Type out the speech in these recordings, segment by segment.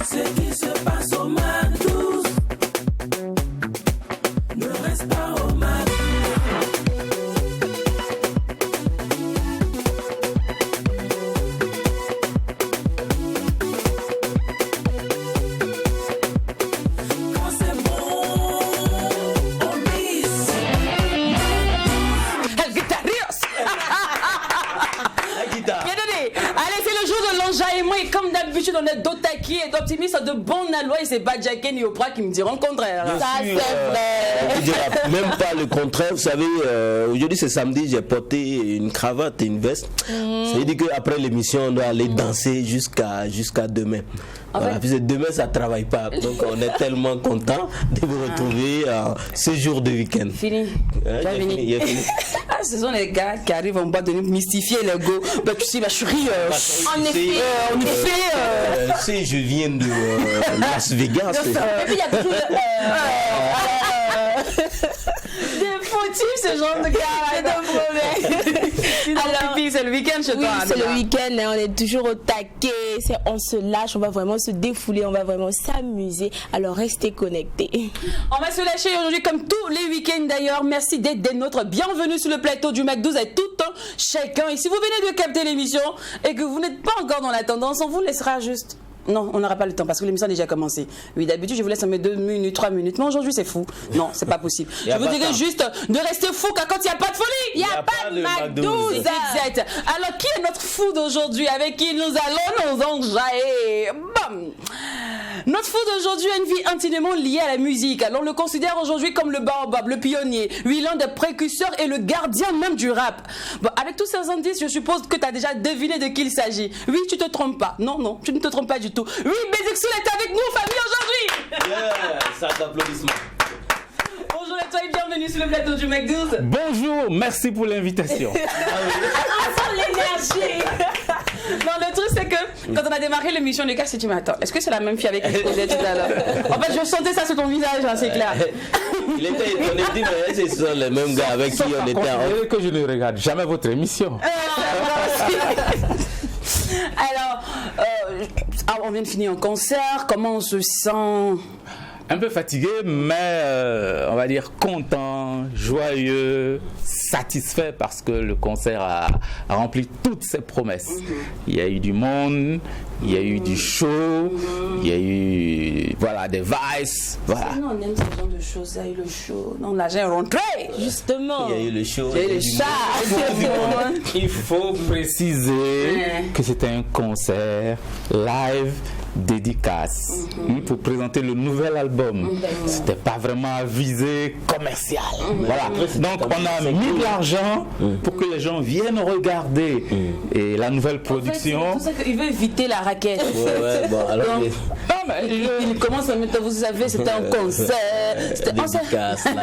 Ce qui se passe au Mac 12 ne reste pas au Mac 12. Quand c'est bon, on mise. El Guitarios. Allez, c'est le jour de l'enjaillement et comme d'habitude, on est d'otaki et d'optimistes, de bon aloi et c'est Badjaken et Oprah qui me diront le contraire. Bien Ça, sûr, c'est vrai. on dira même pas le contraire. Vous savez, aujourd'hui c'est samedi, j'ai porté une cravate et une veste. Ça veut dire qu'après l'émission, on doit aller danser jusqu'à demain. Voilà, puis demain ça travaille pas, donc on est tellement content de vous retrouver ce jour de week-end. Fini. Il est fini. Ah, ce sont les gars qui arrivent en bas de nous mystifier les go. Bah, tu sais, bah, chérie, en effet, Tu sais, je viens de Las Vegas. Et puis il y a toujours des fautifs, ce genre de gars. C'est de problème. Alors, c'est le week-end chez Oui, toi. c'est le Amina. week-end, hein, on est toujours au taquet, on se lâche, on va vraiment se défouler, on va vraiment s'amuser. Alors restez connectés. On va se lâcher aujourd'hui comme tous les week-ends d'ailleurs. Merci d'être des nôtres. Bienvenue sur le plateau du Mac 12 à tout temps, chacun. Et si vous venez de capter l'émission et que vous n'êtes pas encore dans la tendance, on vous laissera juste. Non, on n'aura pas le temps parce que l'émission a déjà commencé. Oui, d'habitude, je vous laisse en mettre 2 minutes, 3 minutes. Mais aujourd'hui, c'est fou. Non, c'est pas possible. Je vous dirais juste de rester fou car quand il n'y a pas de folie, il n'y a pas de Mac 12. Exact. Alors, qui est notre fou d'aujourd'hui avec qui nous allons nous enjailler? Bam! Notre fou d'aujourd'hui a une vie intimement liée à la musique. Alors, on le considère aujourd'hui comme le baobab, le pionnier, l'un des précurseurs et le gardien même du rap. Bon, avec tous ces indices, je suppose que tu as déjà deviné de qui il s'agit. Oui, tu te trompes pas. Non, non, tu ne te trompes pas du tout. Oui, Basic Soul est avec nous, famille, aujourd'hui. Ça d'applaudissements. Bonjour à toi et bienvenue sur le plateau du Mac 12. Bonjour, merci pour l'invitation. On sent l'énergie. Non, le truc c'est que quand on a démarré l'émission, les gars s'est dit mais attends, est-ce que c'est la même fille avec qui je causais tout à l'heure? En fait, je sentais ça sur ton visage, hein, c'est clair. Il était étonné, il dit mais ce sont les mêmes gars avec qui on était en... Considérez que je ne regarde jamais votre émission. Alors, on vient de finir un concert, comment on se sent? Un peu fatigué, mais on va dire content, joyeux, satisfait parce que le concert a rempli toutes ses promesses. Il y a eu du monde, il y a eu du show, il y a eu voilà, des vices. Voilà. Non, on aime ce genre de choses, il y a eu le show. Non, l'argent est rentré. Justement. Il y a eu le show. Il y a eu le chat. Il faut préciser que c'était un concert live dédicace pour présenter le nouvel album. C'était pas vraiment à visée commerciale. Voilà. Donc on a mis de l'argent pour que les gens viennent regarder et la nouvelle production. En fait, c'est pour ça qu'il veut éviter la raquette. Ouais, bon, alors... Donc, Non, mais il commence à mettre, vous savez, c'était un concert. C'était un concert. dédicace, là.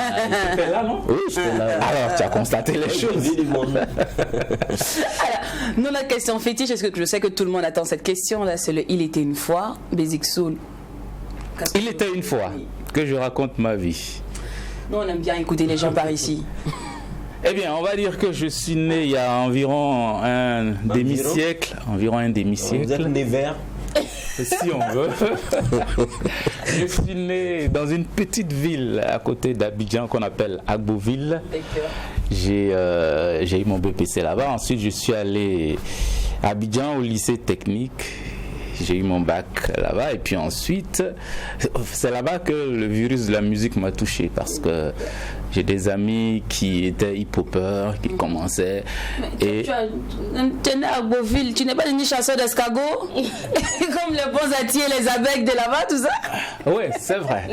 T'es là, non? Oui, j'étais là. Alors tu as constaté les choses. Vie du monde. Alors, nous, notre question fétiche, est-ce que je sais que tout le monde attend cette question là, c'est le Il était une fois, Basic Soul. Il était une fois que je raconte ma vie. Nous, on aime bien écouter les gens par ici. Eh bien, on va dire que je suis né il y a environ un demi-siècle. Environ un Vous demi-siècle. êtes né vert. Si on veut. Je suis né dans une petite ville à côté d'Abidjan qu'on appelle Agboville. J'ai eu mon BPC là-bas. Ensuite, je suis allé à Abidjan au lycée technique. J'ai eu mon bac là-bas et puis ensuite, c'est là-bas que le virus de la musique m'a touché parce que j'ai des amis qui étaient hip-hoppers, qui commençaient. Et Tu es né à Beauville, tu n'es pas ni chasseur d'escargots comme les bons attiers, les abeilles de là-bas, tout ça? oui, c'est vrai.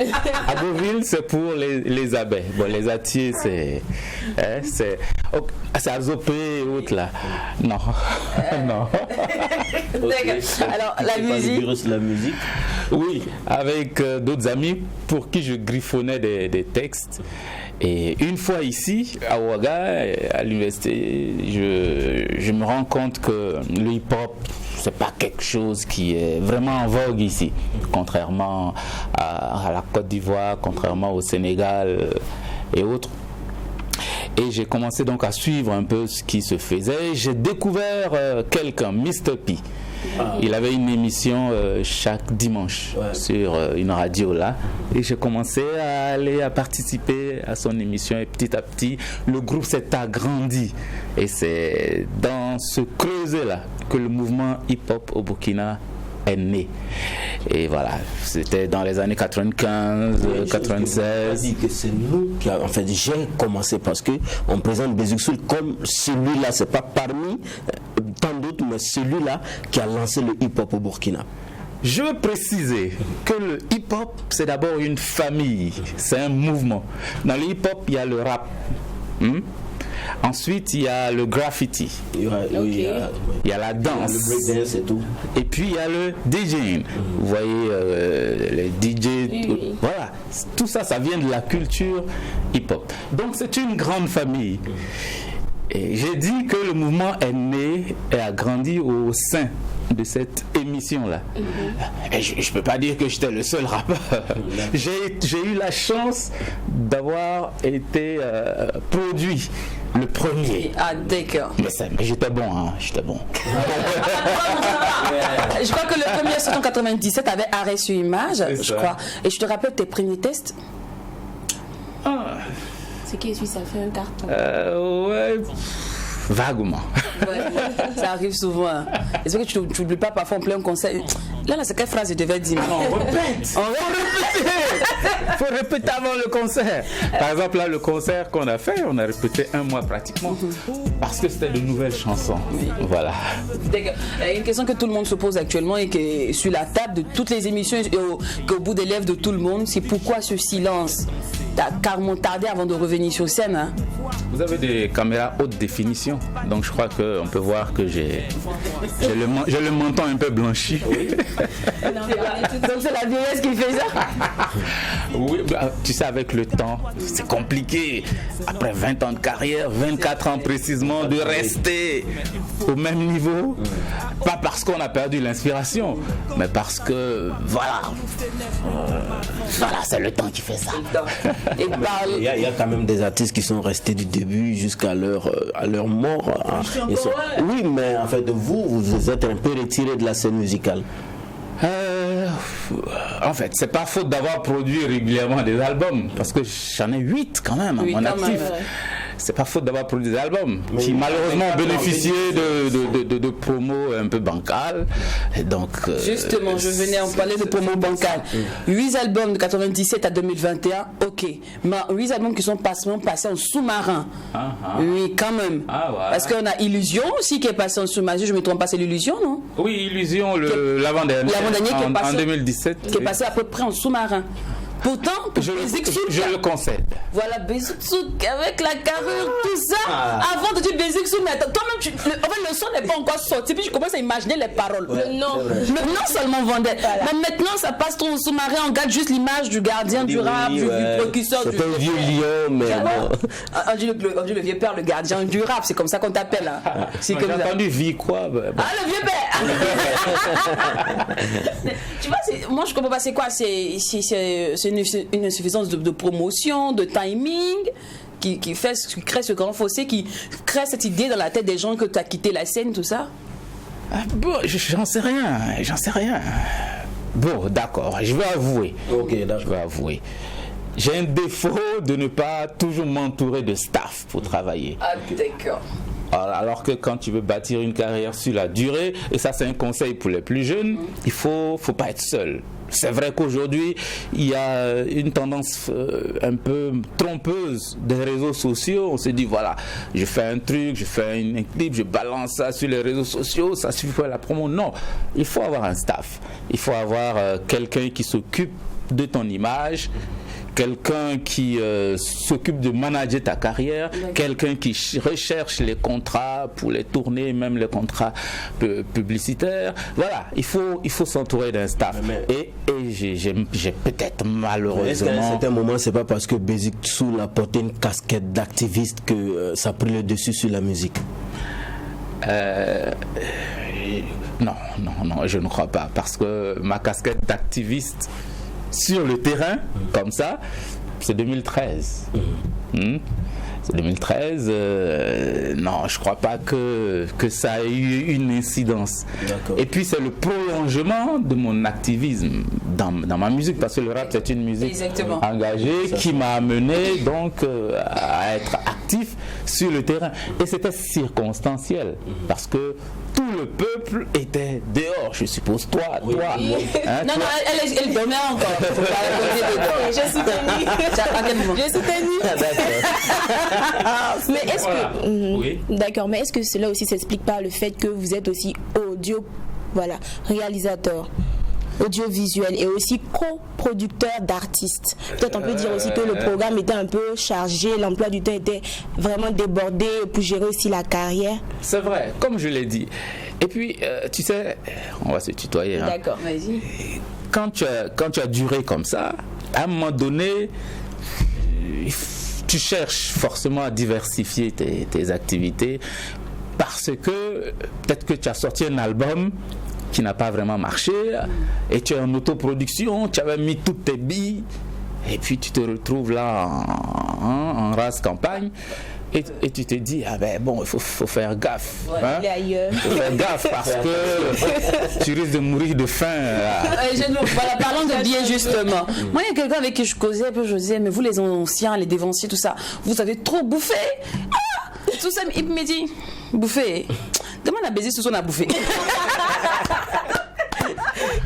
À Beauville, c'est pour les abeilles. Bon, les attiers, c'est Azopé et autres là. Non, non. D'accord. Alors, la C'est pas le musique. virus de la musique. Oui, avec d'autres amis pour qui je griffonnais des textes. Et une fois ici, à Ouaga, à l'université, je me rends compte que le hip-hop, c'est pas quelque chose qui est vraiment en vogue ici, contrairement à la Côte d'Ivoire, contrairement au Sénégal et autres. Et j'ai commencé donc à suivre un peu ce qui se faisait. J'ai découvert quelqu'un, Mr. P. Il avait une émission chaque dimanche sur une radio là. Et j'ai commencé à participer à son émission. Et petit à petit, le groupe s'est agrandi. Et c'est dans ce creuset là que le mouvement hip-hop au Burkina est né. Et voilà, c'était dans les années 95, 96. Dit que c'est nous qui en fait j'ai commencé parce que on présente Basic Soul comme celui-là, c'est pas parmi tant d'autres, mais celui-là qui a lancé le hip-hop au Burkina. Je veux préciser que le hip-hop, c'est d'abord une famille, c'est un mouvement. Dans le hip-hop, il y a le rap. Ensuite, il y a le graffiti. Il y a la danse. Le breakdance et tout. Et puis, il y a le DJing. Vous voyez, les DJ. Voilà. Tout ça, ça vient de la culture hip-hop. Donc, c'est une grande famille. Et j'ai dit que le mouvement est né et a grandi au sein de cette émission-là. Et je ne peux pas dire que j'étais le seul rappeur. J'ai eu la chance d'avoir été produit le premier. Ah, d'accord. Mais j'étais bon, hein, j'étais bon. Je crois que le premier sorti en 97 avait arrêt sur image, je crois. Et je te rappelle tes premiers tests. C'est qui ça fait un carton. Ouais. Vaguement. Ouais, ça arrive souvent. Hein. Est-ce que tu n'oublies pas parfois en plein concert? Là, c'est quelle phrase je devais dire? On répète. Il faut répéter avant le concert. Par exemple, là, le concert qu'on a fait, on a répété 1 mois pratiquement. Parce que c'était de nouvelles chansons. Voilà. Il y a une question que tout le monde se pose actuellement et qui est sur la table de toutes les émissions et qu'au bout des lèvres de tout le monde, c'est pourquoi ce silence? T'as carrément tardé avant de revenir sur scène. Hein? Vous avez des caméras haute définition, donc je crois qu'on peut voir que j'ai le menton un peu blanchi. Donc c'est la vieillesse qui fait ça. Oui, bah, tu sais, avec le temps, c'est compliqué. Après 20 ans de carrière, 24 ans précisément, de rester au même niveau. Pas parce qu'on a perdu l'inspiration, mais parce que, voilà, c'est le temps qui fait ça. Et Il y a quand même des artistes qui sont restés du début jusqu'à leur mort. Hein. Oui, mais en fait, vous êtes un peu retiré de la scène musicale. En fait, c'est pas faute d'avoir produit régulièrement des albums, parce que j'en ai 8 quand même à mon actif. C'est pas faute d'avoir produit des albums qui malheureusement ont bénéficié de promos un peu bancales. Et donc, justement, je venais en parler de promos bancales. 8 albums de 97 à 2021, ok. Mais 8 albums qui sont passés en sous-marin. Oui, quand même. Voilà. Parce qu'on a Illusion aussi qui est passé en sous-marin. Je me trompe pas, c'est l'Illusion, non? Oui, Illusion, l'avant-dernier. L'avant-dernier qui est passé en 2017. Qui est passé à peu près en sous-marin. Pourtant, je le concède. Voilà, Basic Soul avec la carrure, tout ça. Avant de dire Basic Soul, mais attends, toi-même, en fait, le son n'est pas encore sorti. Puis je commence à imaginer les paroles. Le nom seulement vendait. Mais maintenant, ça passe trop en sous-marin. On garde juste l'image du gardien du rap, du précurseur. C'est un vieux lion, mais bon. On dit le vieux père, le gardien du rap. C'est comme ça qu'on t'appelle. Hein. J'ai entendu vie quoi. Ah, le vieux père. Tu vois, moi, je comprends pas. C'est quoi? C'est une insuffisance de promotion, de timing qui crée ce grand fossé, qui crée cette idée dans la tête des gens que tu as quitté la scène, tout ça? Bon, j'en sais rien. Bon, d'accord, je vais avouer. J'ai un défaut de ne pas toujours m'entourer de staff pour travailler. Ah, d'accord. Alors que quand tu veux bâtir une carrière sur la durée, et ça c'est un conseil pour les plus jeunes, il faut pas être seul. C'est vrai qu'aujourd'hui, il y a une tendance un peu trompeuse des réseaux sociaux. On se dit, voilà, je fais un truc, je fais un clip, je balance ça sur les réseaux sociaux, ça suffit pour la promo. Non, il faut avoir un staff. Il faut avoir quelqu'un qui s'occupe de ton image, quelqu'un qui s'occupe de manager ta carrière, quelqu'un qui recherche les contrats pour les tournées, même les contrats publicitaires. Voilà, il faut s'entourer d'un staff. Et j'ai peut-être malheureusement... Est-ce qu'à un certain moment, c'est pas parce que Basic Soul a porté une casquette d'activiste que ça a pris le dessus sur la musique? Non, je ne crois pas. Parce que ma casquette d'activiste sur le terrain, comme ça, c'est 2013. C'est 2013. Non, je crois pas que ça ait eu une incidence. D'accord. Et puis c'est le prolongement de mon activisme dans ma musique, parce que le rap c'est une musique Exactement. engagée qui m'a amené donc à être actif sur le terrain. Et c'était circonstanciel parce que tout le peuple était dehors, je suppose. Toi. Hein, Non, toi. elle dormait encore. Faut pas raconter dedans. Je soutenu. À quel moment? Je soutenu. Mais est-ce Voilà. que Oui. d'accord, mais est-ce que cela aussi s'explique par le fait que vous êtes aussi réalisateur audiovisuel et aussi coproducteur d'artistes. Peut-être on peut dire aussi que le programme était un peu chargé, l'emploi du temps était vraiment débordé pour gérer aussi la carrière. C'est vrai, comme je l'ai dit. Et puis, tu sais, on va se tutoyer. Hein. D'accord. Vas-y. Quand tu as duré comme ça, à un moment donné, tu cherches forcément à diversifier tes activités parce que peut-être que tu as sorti un album qui n'a pas vraiment marché et tu es en autoproduction, tu avais mis toutes tes billes et puis tu te retrouves là en race campagne et tu te dis ah ben bon, il faut faire gaffe. Hein? Il est ailleurs. Il faut faire gaffe parce que tu risques de mourir de faim. Voilà, parlons de billets justement. Moi, il y a quelqu'un avec qui je causais un peu, je disais, mais vous les anciens, les dévanciers, tout ça, vous avez trop bouffé. Ah, tout ça, il me dit, bouffé. Demande à baiser, tout ça, on a bouffé.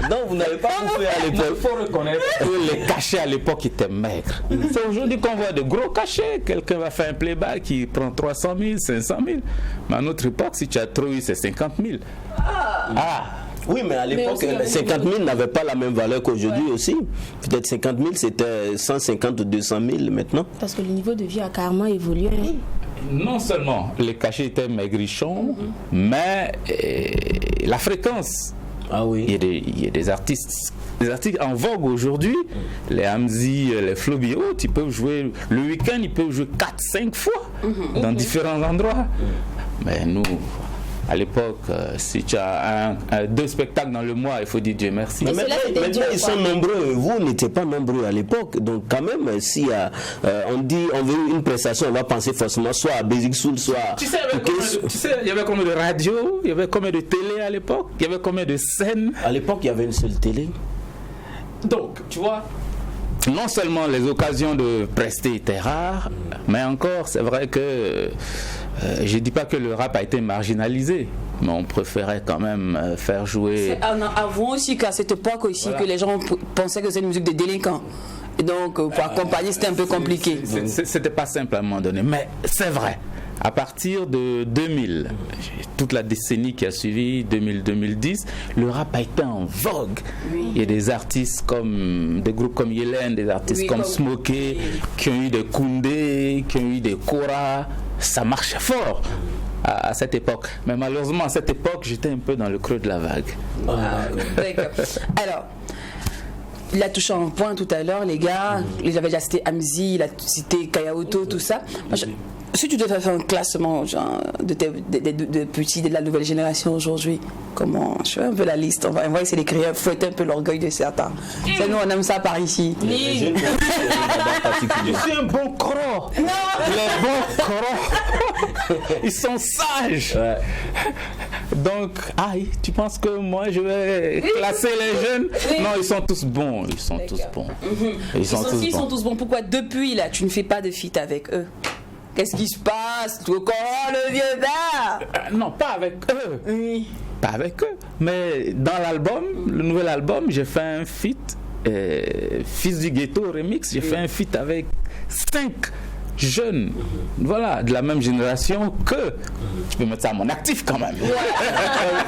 Non, vous n'avez pas bouffé à Il l'époque. faut reconnaître que les cachets à l'époque étaient maigres. C'est aujourd'hui qu'on voit de gros cachets. Quelqu'un va faire un playback qui prend 300 000, 500 000. Mais à notre époque, si tu as trop eu, c'est 50 000. Ah. Oui, mais à l'époque, 50 000 n'avait pas la même valeur qu'aujourd'hui aussi. Peut-être 50 000, c'était 150 ou 200 000 maintenant. Parce que le niveau de vie a carrément évolué. Hein. Non seulement les cachets étaient maigrichons, mais la fréquence. Ah oui. Il y a des artistes en vogue aujourd'hui, les Hamzi, les Flobio, ils peuvent jouer le week-end, ils peuvent jouer 4-5 fois dans différents endroits. Mais nous, à l'époque, si tu as 2 spectacles dans le mois, il faut dire Dieu merci. Mais Maintenant, c'était maintenant, dur, ils quoi. sont nombreux. Vous n'étiez pas nombreux à l'époque. Donc, quand même, si on dit on veut une prestation, on va penser forcément soit à Basic Soul, soit Tu sais, il y avait combien de radios, il y avait combien de télé à l'époque, il y avait combien de scènes. À l'époque, il y avait une seule télé. Donc, tu vois, non seulement les occasions de prester étaient rares, mais encore, c'est vrai que je ne dis pas que le rap a été marginalisé, mais on préférait quand même faire jouer. Avant aussi qu'à cette époque aussi, que les gens pensaient que c'était une musique de délinquants. Et donc, pour accompagner, c'était un peu compliqué. C'était pas simple à un moment donné, mais c'est vrai. À partir de 2000, toute la décennie qui a suivi, 2000-2010, le rap a été en vogue. Il y a des artistes comme, des groupes comme Yélène, des artistes comme Smokey, qui ont eu des Koundé, qui ont eu des Kora. Ça marchait fort à cette époque. Mais malheureusement, à cette époque, j'étais un peu dans le creux de la vague. D'accord. Alors, il a touché un point tout à l'heure, les gars. Il avait déjà cité Hamzi, il a cité Kayaoto, tout ça. Si tu devais faire un classement genre, de petits de la nouvelle génération aujourd'hui, comment je fais un peu la liste? On va essayer d'écrire, fouetter un peu l'orgueil de certains. C'est nous, on aime ça par ici. Je Je suis un bon coro. Les bons coros, ils sont sages. Ouais. Donc, tu penses que moi je vais classer les jeunes? Non, ils sont tous bons. Ils sont tous bons. Ils sont tous bons. Pourquoi depuis là, tu ne fais pas de feat avec eux? Qu'est-ce qui se passe? Comment le vieux bar? Non, pas avec eux. Oui. Pas avec eux. Mais dans l'album, le nouvel album, j'ai fait un feat. Fils du ghetto remix, j'ai fait un feat avec 5 jeunes, voilà, de la même génération que je peux mettre ça à mon actif quand même.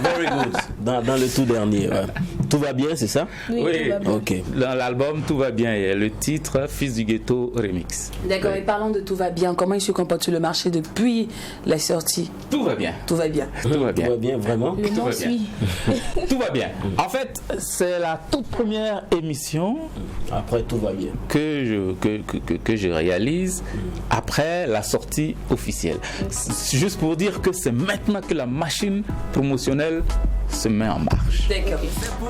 Very good. Dans le tout dernier. Ouais. Tout va bien, c'est ça? Oui, tout va bien. Ok. Dans l'album, tout va bien. Il y a le titre Fils du ghetto remix. D'accord, et parlons de Tout va bien. Comment il se comporte sur le marché depuis la sortie? Tout va bien. Tout va bien. Tout va bien. Tout va bien, vraiment? Le nom va bien. suit. Tout va bien. En fait, c'est la toute première émission Après, tout va bien. que je réalise après la sortie officielle. C'est juste pour dire que c'est maintenant que la machine promotionnelle se met en marche. D'accord.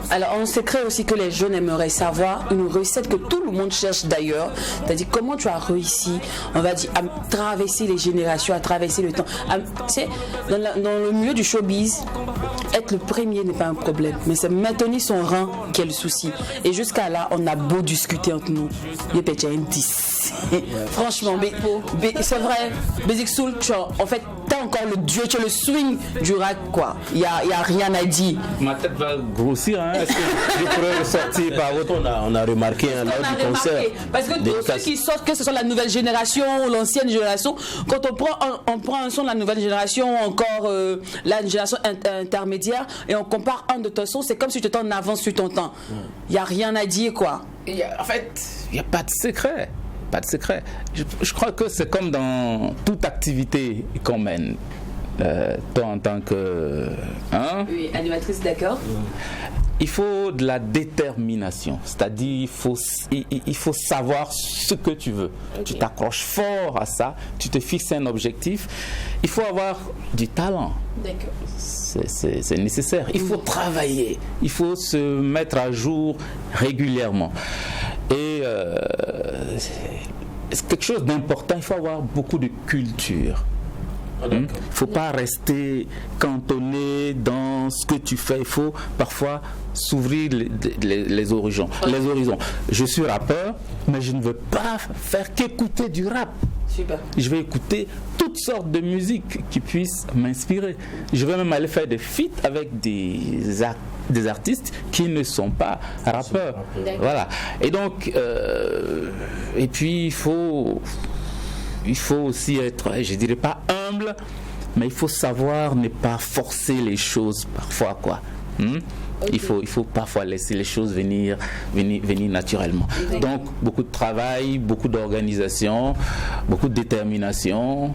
Alors, on sait aussi que les jeunes aimeraient savoir une recette que tout le monde cherche d'ailleurs. C'est-à-dire, comment tu as réussi, on va dire, à traverser les générations, à traverser le temps. Tu sais, dans le milieu du showbiz, être le premier n'est pas un problème, mais c'est maintenir son rang qui est le souci. Et jusqu'à là, on a beau discuter entre nous. Il y a un 10. Franchement, c'est vrai. Basic Soul, en fait, t'as encore le dieu, tu as le swing du rap, quoi. Il y a rien à dire. Ma tête va grossir, hein. Est-ce que je pourrais ressortir par votre... On a remarqué un lors du concert. Parce que tous ceux qui sortent, que ce soit la nouvelle génération ou l'ancienne génération, quand on prend un son de la nouvelle génération ou encore la génération intermédiaire et on compare un de tes sons, c'est comme si tu étais en avance sur ton temps. Il n'y a rien à dire, quoi. En fait, il n'y a pas de secret. Pas de secret. Je crois que c'est comme dans toute activité qu'on mène. Toi en tant que... Hein? Oui, animatrice, d'accord. Il faut de la détermination, c'est-à-dire il faut savoir ce que tu veux. Okay. Tu t'accroches fort à ça, tu te fixes un objectif. Il faut avoir du talent. D'accord. C'est nécessaire. Il faut travailler, il faut se mettre à jour régulièrement. Et c'est quelque chose d'important, il faut avoir beaucoup de culture. Il ne faut pas rester cantonné dans ce que tu fais. Il faut parfois s'ouvrir les horizons. Je suis rappeur, mais je ne veux pas faire qu'écouter du rap. Super. Je vais écouter toutes sortes de musique qui puissent m'inspirer. Je vais même aller faire des feats avec des artistes qui ne sont pas rappeurs. Voilà. Et donc, et puis il faut aussi être, je dirais pas humble, mais il faut savoir ne pas forcer les choses parfois, quoi. Okay. Il faut parfois laisser les choses venir naturellement. Okay. Donc beaucoup de travail, beaucoup d'organisation, beaucoup de détermination,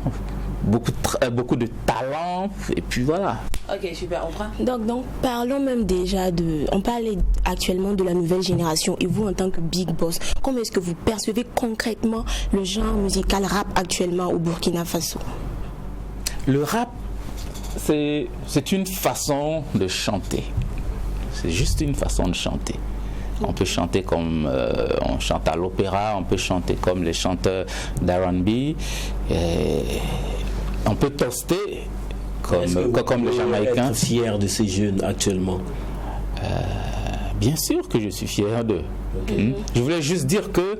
beaucoup de talent, et puis voilà. Ok, super, on prend. Donc parlons même déjà on parle actuellement de la nouvelle génération, et vous en tant que Big Boss, comment est-ce que vous percevez concrètement le genre musical rap actuellement au Burkina Faso? Le rap, c'est une façon de chanter. C'est juste une façon de chanter. On peut chanter comme on chante à l'opéra, on peut chanter comme les chanteurs d'R&B, on peut toaster comme les Jamaïcains. Être fier de ces jeunes actuellement? Bien sûr que je suis fier d'eux. Okay. Je voulais juste dire que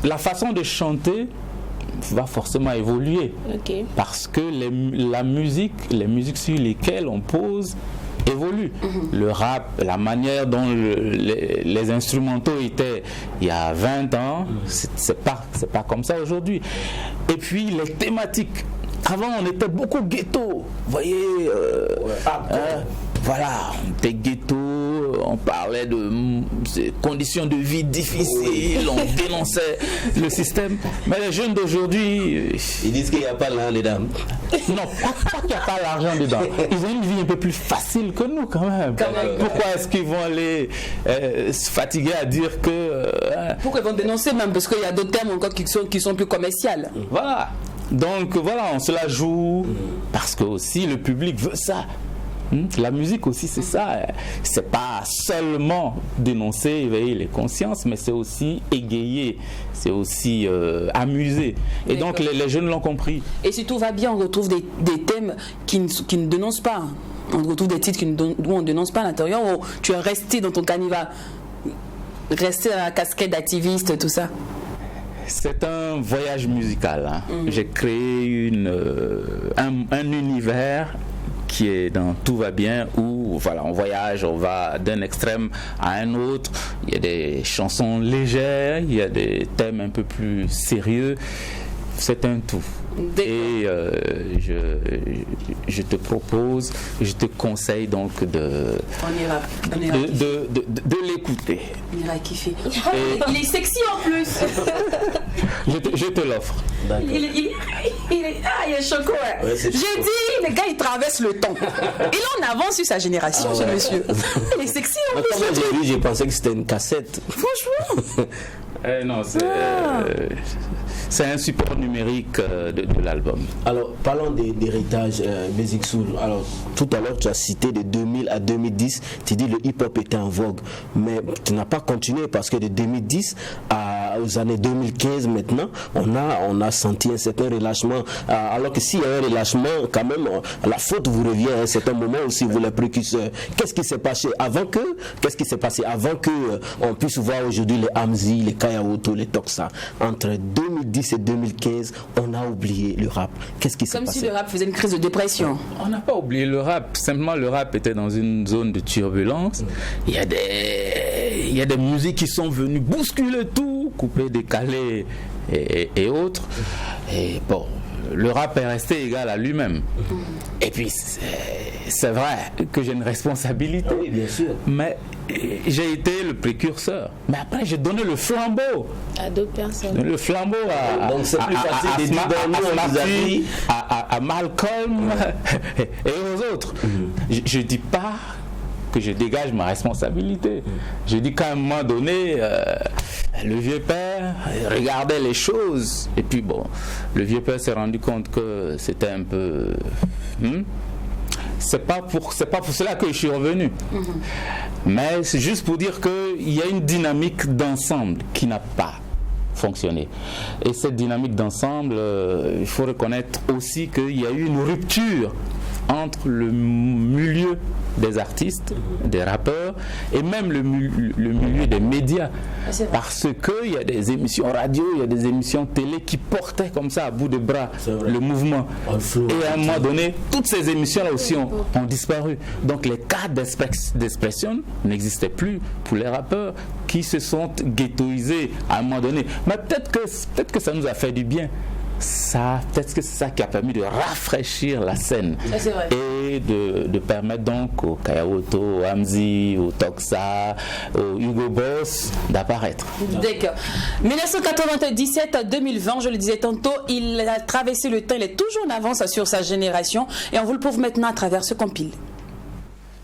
la façon de chanter va forcément évoluer. Okay. Parce que les musiques sur lesquelles on pose évolue. Le rap, la manière dont les instrumentaux étaient il y a 20 ans, c'est pas comme ça aujourd'hui. Et puis les thématiques. Avant, on était beaucoup ghetto. Vous voyez, voilà, on était ghetto, on parlait de conditions de vie difficiles, on dénonçait le système. Mais les jeunes d'aujourd'hui... Ils disent qu'il n'y a pas l'argent dedans. Non, pas qu'il n'y a pas l'argent dedans. Ils ont une vie un peu plus facile que nous quand même. Pourquoi est-ce qu'ils vont aller se fatiguer à dire que... Pourquoi ils vont dénoncer même? Parce qu'il y a d'autres termes encore qui sont plus commerciaux. Voilà. Donc voilà, on se la joue parce que aussi le public veut ça. La musique aussi, c'est ça. C'est pas seulement dénoncer, éveiller les consciences, mais c'est aussi égayer, c'est aussi amuser. Et donc les jeunes l'ont compris. Et si tout va bien, on retrouve des thèmes qui ne dénoncent pas. On retrouve des titres où on ne dénonce pas à l'intérieur, où tu es resté dans ton canevas, resté dans la casquette d'activiste, tout ça. C'est un voyage musical. Hein. J'ai créé un univers qui est dans Tout va bien, où voilà, on voyage, on va d'un extrême à un autre. Il y a des chansons légères, il y a des thèmes un peu plus sérieux. C'est un tout. Et je te propose, je te conseille donc de l'écouter. On ira kiffer. Il est sexy en plus. Je te l'offre. Il est choco. Ouais, j'ai dit, le gars il traverse le temps. Et là on avance sur sa génération, ce monsieur. Il est sexy en plus. Quand j'ai vu, j'ai pensé que c'était une cassette. Franchement. Non, c'est un support numérique de l'album. Alors, parlons d'héritage Basic Soul. Alors, tout à l'heure, tu as cité de 2000 à 2010, tu dis le hip-hop était en vogue, mais tu n'as pas continué parce que de 2010 aux années 2015 maintenant, on a senti un certain relâchement. Alors que s'il y a un relâchement, quand même, la faute vous revient à un certain moment aussi, vous les précurseurs. Qu'est-ce qui s'est passé avant que on puisse voir aujourd'hui les Amzi, les Kaya Oto, les Toxa? Entre 2010 et 2015, on a oublié le rap. Qu'est-ce qui s'est passé? Comme si le rap faisait une crise de dépression. On n'a pas oublié le rap, simplement le rap était dans une zone de turbulence. Il y a des musiques qui sont venues bousculer tout, couper, décaler et autres. Et bon, le rap est resté égal à lui-même. Et puis, c'est vrai que j'ai une responsabilité. Oui, bien sûr. Mais j'ai été le précurseur. Mais après, j'ai donné le flambeau. À d'autres personnes. Le flambeau Donc, c'est plus facile de dire, nous, on vous a dit. à Malcolm et aux autres. Je ne dis pas que je dégage ma responsabilité. Je dis qu'à un moment donné, le vieux père regardait les choses. Et puis bon, le vieux père s'est rendu compte que c'était un peu... C'est pas pour cela que je suis revenu. Mais c'est juste pour dire qu'il y a une dynamique d'ensemble qui n'a pas fonctionné. Et cette dynamique d'ensemble, il faut reconnaître aussi qu'il y a eu une rupture entre le milieu des artistes, des rappeurs et même le milieu des médias. Parce qu'il y a des émissions radio, il y a des émissions télé qui portaient comme ça à bout de bras le mouvement. Et à un moment donné, toutes ces émissions-là aussi ont disparu. Donc les cadres d'expression n'existaient plus pour les rappeurs qui se sont ghettoisés à un moment donné. Mais peut-être que ça nous a fait du bien. Peut-être que c'est ça qui a permis de rafraîchir la scène et de permettre donc aux Kaya Oto, aux Amzi, aux Toxa, aux Hugo Boss d'apparaître. D'accord. 1997 à 2020, je le disais tantôt, il a traversé le temps, il est toujours en avance sur sa génération et on vous le prouve maintenant à travers ce compile.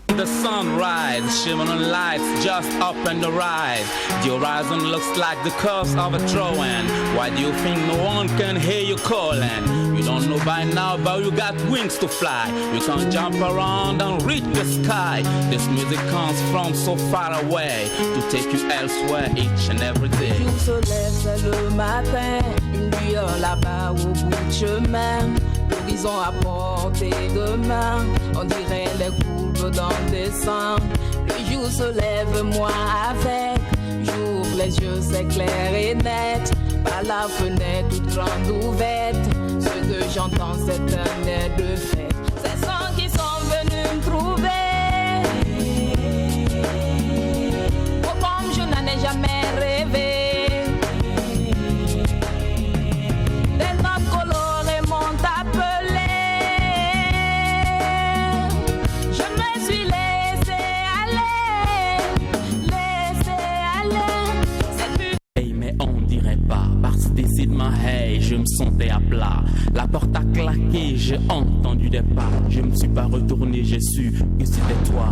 The sunrise, shimmering lights just up on the rise. The horizon looks like the curse of a throwing. Why do you think no one can hear you calling? You don't know by now, but you got wings to fly. You can jump around and reach the sky. This music comes from so far away to take you elsewhere each and every day. Le jour se lève, c'est le matin, une lueur là-bas au bout du chemin. L'horizon à portée de main, on dirait les courbes d'un dessin. Le jour se lève, moi avec, j'ouvre les yeux, c'est clair et net. Par la fenêtre toute grande ouverte, ce que j'entends c'est un air de fête. Ces sons qui sont venus me trouver, oh comme je n'en ai jamais rêvé. Des notes colorées m'ont appelé, je me suis laissé aller. C'est plus Hey, mais on dirait pas, parce que décidément, hey, je me sentais à plat. La porte a claqué, j'ai entendu des pas. Je me suis pas retourné, j'ai su que c'était toi.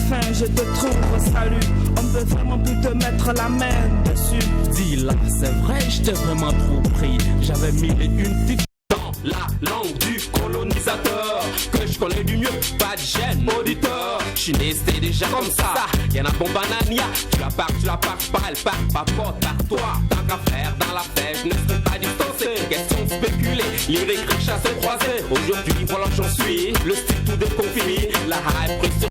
enfin je te trouve, salut. On peut vraiment plus te mettre la main dessus. Dis-là, c'est vrai, j'étais vraiment trop pris. J'avais mis une petite dans la langue du colonisateur. Que je connais du mieux, pas de gêne, auditeur. Je suis né, c'était déjà comme ça. Y'en a bon banania, tu la pars pas, elle part pas porte par toi. Tant qu'à faire dans la fête, je ne serai pas distancé. Question de spéculer, lyrique, chasse croisé. Aujourd'hui, voilà, j'en suis. Le style tout déconfini, la hype pression.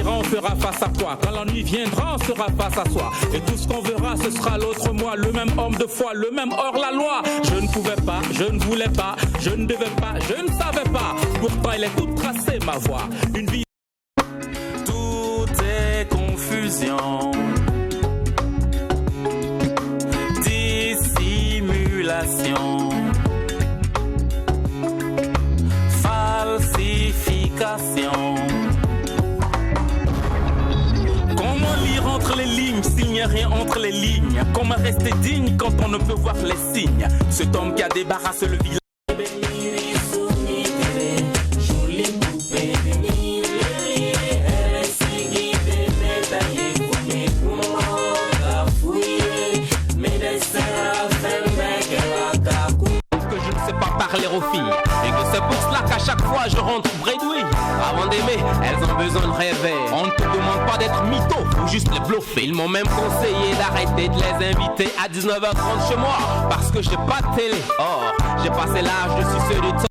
On fera face à toi. Quand l'ennui viendra, on sera face à soi. Et tout ce qu'on verra, ce sera l'autre moi. Le même homme de foi, le même hors la loi. Je ne pouvais pas, je ne voulais pas, je ne devais pas, je ne savais pas. Pourtant, il est tout tracé, ma voix. Une vie. Tout est confusion, dissimulation, falsification. rien entre les lignes. Comment rester digne quand on ne peut voir les signes? Cet homme qui a débarrassé le village. Parler aux filles et que c'est pour cela qu'à chaque fois je rentre bredouille. Avant d'aimer, elles ont besoin de rêver. On ne te demande pas d'être mytho ou juste les bluffer. Ils m'ont même conseillé d'arrêter de les inviter à 19h30 chez moi parce que j'ai pas de télé. Or, j'ai passé l'âge de sucer du temps.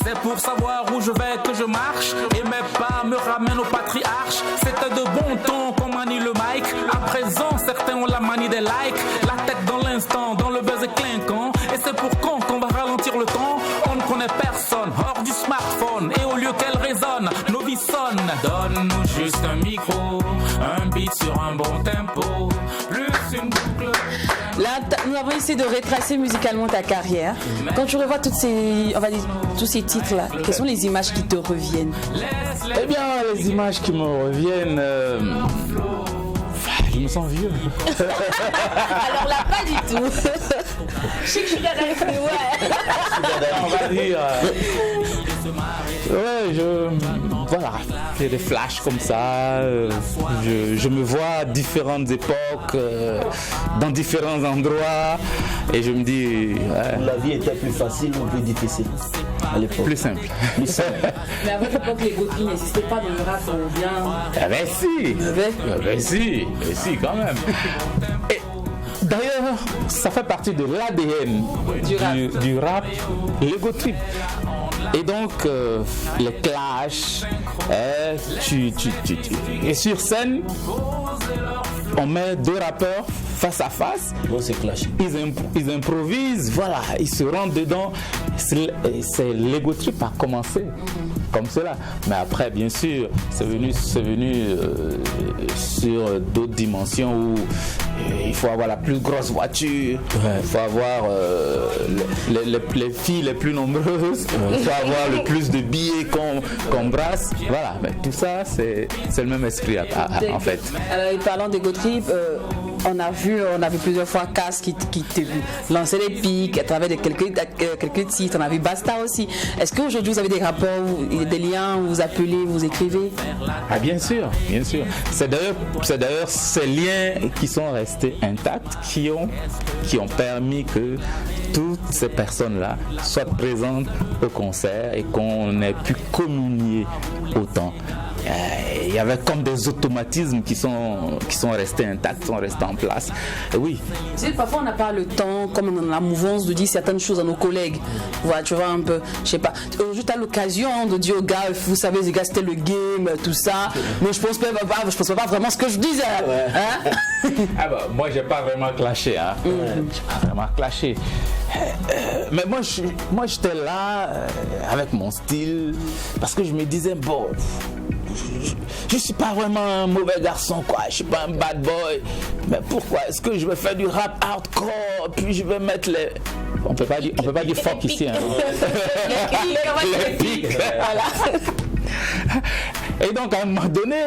C'est pour savoir où je vais que je marche et mes pas me ramènent au patriarche. C'était de bon ton qu'on manie le mic. À présent, certains ont la manie des likes. La tête dans l'instant, dans le buzz est clinquant. Et c'est pour quand qu'on va ralentir le temps. On ne connaît personne hors du smartphone. Et au lieu qu'elle résonne, nos vies sonnent. Donne-nous juste un micro, un beat sur un bon tempo, plus une boucle. Là, nous avons essayé de retracer musicalement ta carrière. Quand tu revois toutes ces, on va dire, tous ces titres-là, quelles sont les images qui te reviennent? Eh bien, les images qui me reviennent... je me sens vieux. Alors là, pas du tout. Je sais que je suis On va dire... voilà, j'ai des flashs comme ça. Je me vois à différentes époques, dans différents endroits, et je me dis. La vie était plus facile ou plus difficile à l'époque? Plus simple. Mais à votre époque, les Gauthier n'existaient pas dans le rap ou bien. Ah ben si, quand même. Et d'ailleurs, ça fait partie de l'ADN du rap, l'ego trip. Et donc, les clashs, et sur scène, on met deux rappeurs face à face. Bon, c'est clashé. Ils improvisent, voilà, ils se rentrent dedans. C'est l'ego trip a commencé comme cela. Mais après, bien sûr, c'est venu sur d'autres dimensions où il faut avoir la plus grosse voiture, il faut avoir les filles les plus nombreuses, il faut avoir le plus de billets qu'on brasse. Voilà, mais tout ça, c'est le même esprit en fait. Alors, parlant d'ego trip, on a vu plusieurs fois Cass qui te lançait des pics à travers quelques titres. On a vu Basta aussi. Est-ce qu'aujourd'hui vous avez des rapports, des liens, où vous appelez, vous écrivez? Ah bien sûr. C'est d'ailleurs ces liens qui sont restés intacts, qui ont permis que toutes ces personnes-là soient présentes au concert et qu'on ait pu communier autant. Il y avait comme des automatismes qui sont restés intacts, qui sont restés en place. Et oui. Parfois on n'a pas le temps, comme dans la mouvance, de dire certaines choses à nos collègues. Voilà, tu vois un peu, je sais pas. Aujourd'hui tu as l'occasion de dire aux gars, vous savez les gars, c'était le game, tout ça. Mais je pense pas vraiment ce que je disais. Hein? Ah bah, moi j'ai pas vraiment clashé. Hein. J'ai pas vraiment clashé. Mais moi j'étais là avec mon style parce que je me disais bon, je suis pas vraiment un mauvais garçon quoi, je suis pas un bad boy, mais pourquoi est-ce que je vais faire du rap hardcore puis je vais mettre les... On peut pas dire fuck ici hein. Les pics. Voilà. Et donc à un moment donné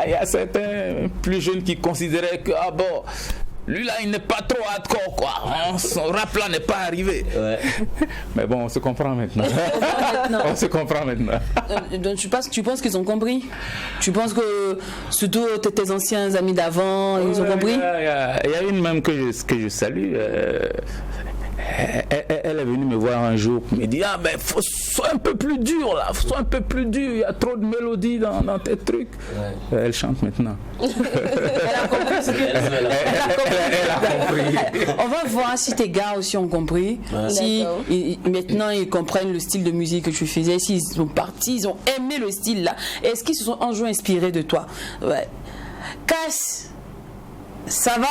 il y a certains plus jeunes qui considéraient que ah bon, lui là il n'est pas trop hardcore quoi, hein, son rap là n'est pas arrivé. Ouais. Mais bon, on se comprend maintenant. On se comprend maintenant. Donc tu penses qu'ils ont compris? Tu penses que surtout tes anciens amis d'avant, ils ont compris? Il y a une même que je salue. Elle est venue me voir un jour et me dit ah ben sois un peu plus dur là, sois un peu plus dur, il y a trop de mélodies dans tes trucs. Ouais. Elle chante maintenant. Elle a compris ce que elle a compris. On va voir si tes gars aussi ont compris. Ouais. Si maintenant ils comprennent le style de musique que tu faisais, s'ils sont partis, ils ont aimé le style là. Est-ce qu'ils se sont un jour inspirés de toi? Ouais. Cass, ça va?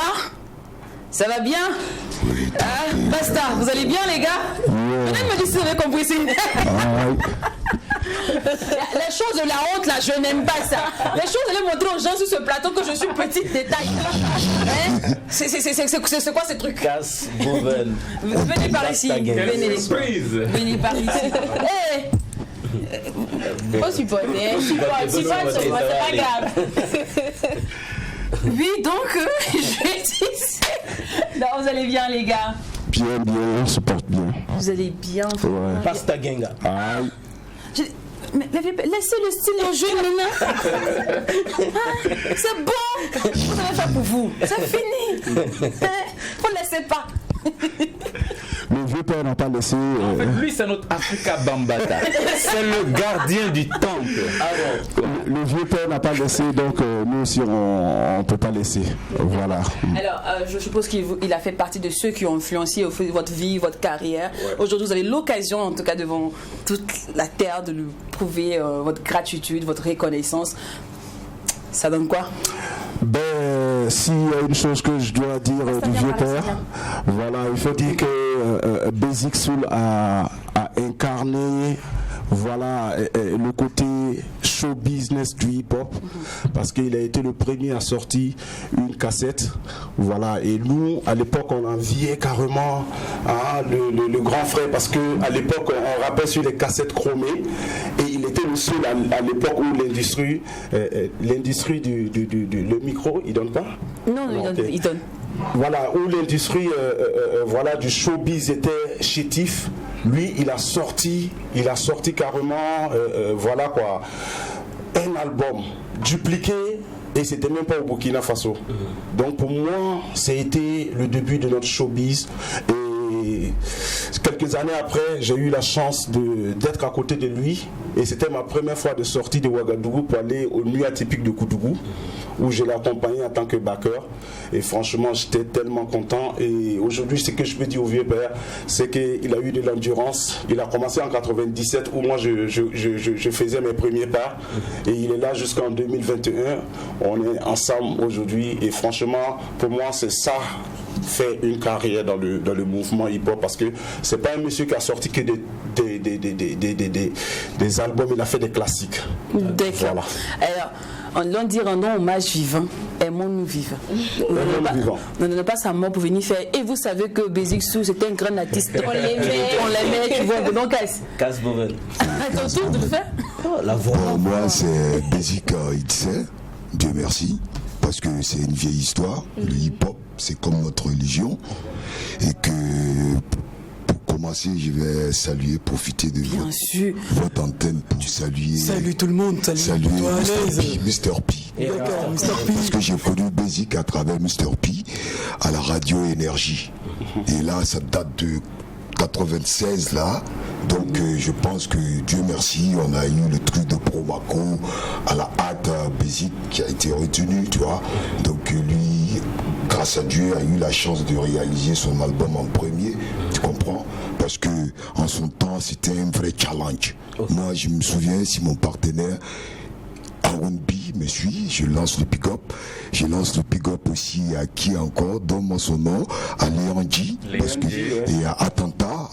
Ça va bien? Hein? Basta, vous allez bien les gars? Venez me dire si vous avez compris. Les choses de la honte là, je n'aime pas ça. Les choses, allez montrer aux gens sur ce plateau que je suis petit détail. Hein? C'est quoi ces trucs? Cass, Boven. Venez par ici. Venez par ici. Hey, Faut supporter. Supporte, c'est pas grave. Oui, donc, je disais... Non, vous allez bien, les gars? Bien, on se porte bien. Vous allez bien? Ouais. Pasta Genga. Aïe. Mais laissez le style en jeu maintenant. Ah, c'est bon. Vous allez faire pour vous. C'est fini. Vous ne laissez pas. Le vieux père n'a pas laissé. En fait, lui, c'est notre Africa Bambata. C'est le gardien du temple. Le vieux père n'a pas laissé, donc nous aussi on ne peut pas laisser. Voilà. Alors, je suppose qu'il a fait partie de ceux qui ont influencé votre vie, votre carrière. Ouais. Aujourd'hui, vous avez l'occasion, en tout cas devant toute la terre, de lui prouver votre gratitude, votre reconnaissance. Ça donne quoi? Ben, s'il y a une chose que je dois dire du vieux père, voilà, il faut dire que Basic Soul a incarné, voilà, le côté show business du hip-hop, parce qu'il a été le premier à sortir une cassette, voilà, et nous, à l'époque, on enviait carrément le grand frère, parce que à l'époque, on rappelle sur les cassettes chromées, et il était le seul à l'époque où l'industrie le micro, il donne pas? Non, il donne. Voilà, où l'industrie voilà, du showbiz était chétif, lui il a sorti carrément voilà quoi, un album dupliqué, et c'était même pas au Burkina Faso. Donc pour moi, ça a été le début de notre showbiz. Et quelques années après, j'ai eu la chance d'être à côté de lui, et c'était ma première fois de sortie de Ouagadougou pour aller aux Nuits atypiques de Koudougou, où je l'ai accompagné en tant que backer, et franchement j'étais tellement content. Et aujourd'hui, ce que je peux dire au vieux père, c'est qu'il a eu de l'endurance. Il a commencé en 97, où moi je faisais mes premiers pas, et il est là jusqu'en 2021. On est ensemble aujourd'hui, et franchement pour moi c'est ça fait une carrière dans le mouvement hip-hop, parce que c'est pas un monsieur qui a sorti que des albums, il a fait des classiques. D'accord. Voilà. Alors, on dit rendons hommage vivant, aimons-nous vivants. On ne donne pas sa mort pour venir faire. Et vous savez que Basic Soul, c'était un grand artiste. On l'aimait, tu vois. Donc, Casse Boven. À ton tour de le faire. La voix. Moi, c'est Basic Itse, Dieu merci, parce que c'est une vieille histoire. Le hip-hop, c'est comme notre religion, et que pour commencer, je vais saluer, profiter de votre antenne pour saluer. Salut tout le monde, saluer Mr. P. Parce que j'ai connu Basic à travers Mr. P à la radio Énergie. Et là, ça date de 96 là. Donc je pense que Dieu merci, on a eu le truc de Promaco à la hâte, Basic qui a été retenu, tu vois. Donc lui, grâce à Dieu, a eu la chance de réaliser son album en premier, tu comprends? Parce que en son temps, c'était un vrai challenge. Moi, je me souviens, si mon partenaire R&B me suit, je lance le pick-up. Je lance le pick-up aussi à qui encore, donne-moi son nom, à Léandji, parce que et à Attentat,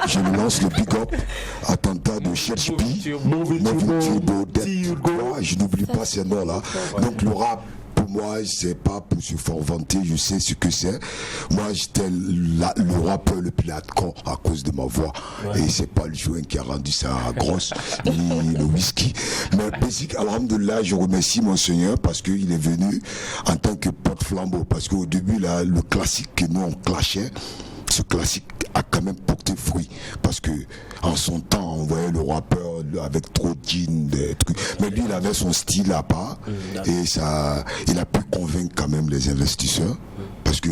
je lance le pick-up, Attentat de Cherchpi, je n'oublie pas ces noms-là. Donc le rap, pour moi, c'est pas pour se faire vanter, je sais ce que c'est. Moi, j'étais le rappeur le plus hardcore à cause de ma voix. Ouais. Et c'est pas le joint qui a rendu ça grosse, ni le whisky. Mais Basic, alhamdoulilah, je remercie mon Seigneur parce qu'il est venu en tant que porte-flambeau. Parce qu'au début, là, le classique que nous on clashait, ce classique a quand même porté fruit, parce que en son temps on voyait le rappeur avec trop de jeans, des trucs, mais lui il avait son style à part, et ça, il a pu convaincre quand même les investisseurs, parce que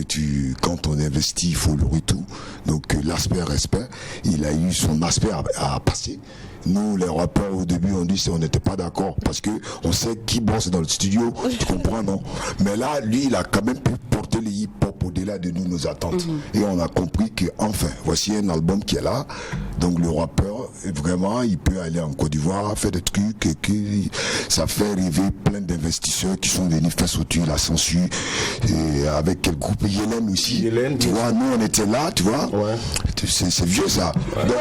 quand on investit il faut le retour. Donc l'aspect respect, il a eu son aspect à passer. Nous, les rappeurs, au début, on dit on n'était pas d'accord parce que on sait qui bosse dans le studio, tu comprends, non? Mais là, lui, il a quand même pu porter le hip-hop au-delà de nous, nos attentes. Et on a compris que, enfin, voici un album qui est là. Donc le rappeur, vraiment, il peut aller en Côte d'Ivoire, faire des trucs, et que ça fait rêver plein d'investisseurs qui sont venus faire sauter la censure. Et avec quel groupe? Yélène aussi. Yélène, tu vois, nous, on était là, tu vois. Ouais. C'est vieux, ça. Ouais. Donc,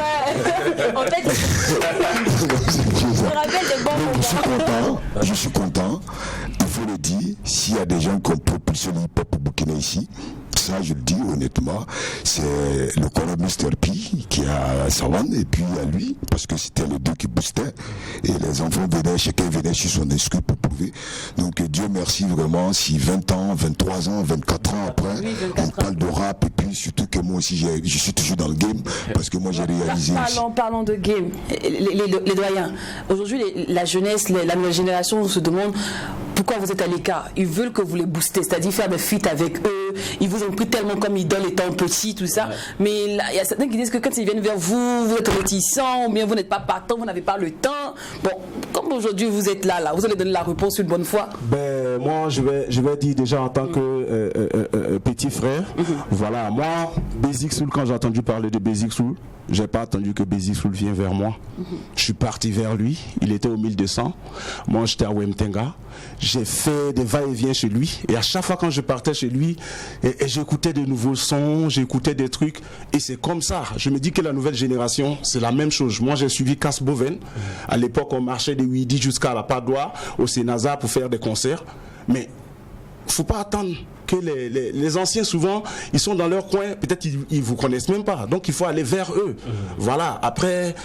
en fait, je suis content, il faut le dire, s'il y a des gens qui ont propulsé le hip-hop au Burkina ici, ça je le dis honnêtement, c'est le colonel Mr. P qui a Savane et puis à lui, parce que c'était les deux qui boostaient et les enfants venaient, chacun venait sur son excuse pour prouver. Donc Dieu merci vraiment si 20 ans, 23 ans, 24 ans après, on parle de rap et puis surtout que moi aussi je suis toujours dans le game parce que moi j'ai réalisé... Parlons de game, les doyens. Aujourd'hui la jeunesse, la nouvelle génération se demande pourquoi vous êtes à l'écart. Ils veulent que vous les boostez, c'est-à-dire faire des feats avec eux. Ils vous ont pris tellement comme idoles étant petits, tout ça. Mais là, il y a certains qui disent que quand ils viennent vers vous, vous êtes réticents, ou bien vous n'êtes pas partant, vous n'avez pas le temps. Bon, comme aujourd'hui vous êtes là, vous allez donner la réponse une bonne fois. Ben, moi, je vais dire déjà en tant que petit frère, voilà, moi, Basic Soul, quand j'ai entendu parler de Basic Soul, j'ai pas attendu que Basic Soul vienne vers moi. Je suis parti vers lui, il était au 1200, moi j'étais à Wemtenga, j'ai fait des va-et-vient chez lui, et à chaque fois quand je partais chez lui, et j'écoutais de nouveaux sons, j'écoutais des trucs, et c'est comme ça, je me dis que la nouvelle génération, c'est la même chose. Moi j'ai suivi Casse Boven, à l'époque on marchait de Ouidi jusqu'à la Padoie, au Sénasa pour faire des concerts, mais faut pas attendre que les anciens souvent ils sont dans leur coin, peut-être ils vous connaissent même pas, donc il faut aller vers eux. Voilà, après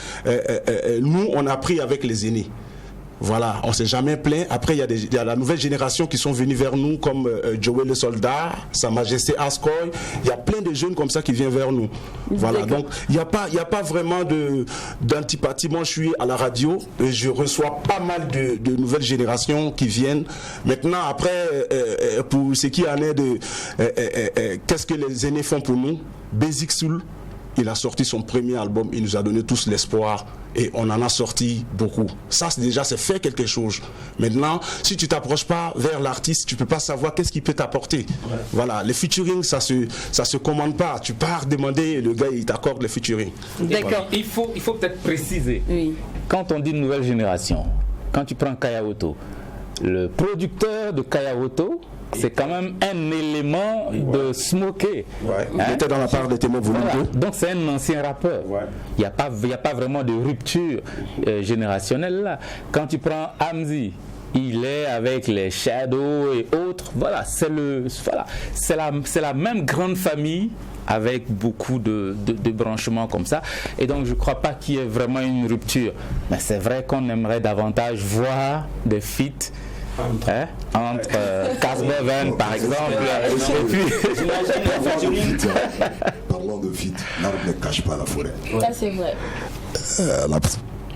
nous on a appris avec les aînés. Voilà, on s'est jamais plaint. Après, il y a la nouvelle génération qui sont venus vers nous, comme Joey le Soldat, Sa Majesté Ascoy. Il y a plein de jeunes comme ça qui viennent vers nous. Voilà, donc il n'y a pas vraiment d'antipathie. Moi, je suis à la radio et je reçois pas mal de nouvelles générations qui viennent. Maintenant, après, pour ce qui en est de qu'est-ce que les aînés font pour nous, Basic Soul, il a sorti son premier album, il nous a donné tous l'espoir et on en a sorti beaucoup. Ça, c'est faire quelque chose. Maintenant, si tu t'approches pas vers l'artiste, tu peux pas savoir qu'est-ce qu'il peut t'apporter. Ouais. Voilà, les featuring, ça se commande pas. Tu pars demander, le gars, il t'accorde le featuring. D'accord. Voilà. Il faut peut-être préciser. Oui. Quand on dit nouvelle génération, quand tu prends Kayaoto, le producteur de Kayaoto, c'est quand même un élément de Smokey. Ouais. Il était dans la part de Témoin Volume 2. Donc c'est un ancien rappeur. Il n'y a pas vraiment de rupture générationnelle là. Quand tu prends Hamzy, il est avec les Shadows et autres. Voilà, c'est la même grande famille avec beaucoup de branchements comme ça. Et donc je ne crois pas qu'il y ait vraiment une rupture. Mais c'est vrai qu'on aimerait davantage voir des feats entre Casse Boven par exemple parlons de feat, l'arbre ne cache pas la forêt. Ça c'est vrai.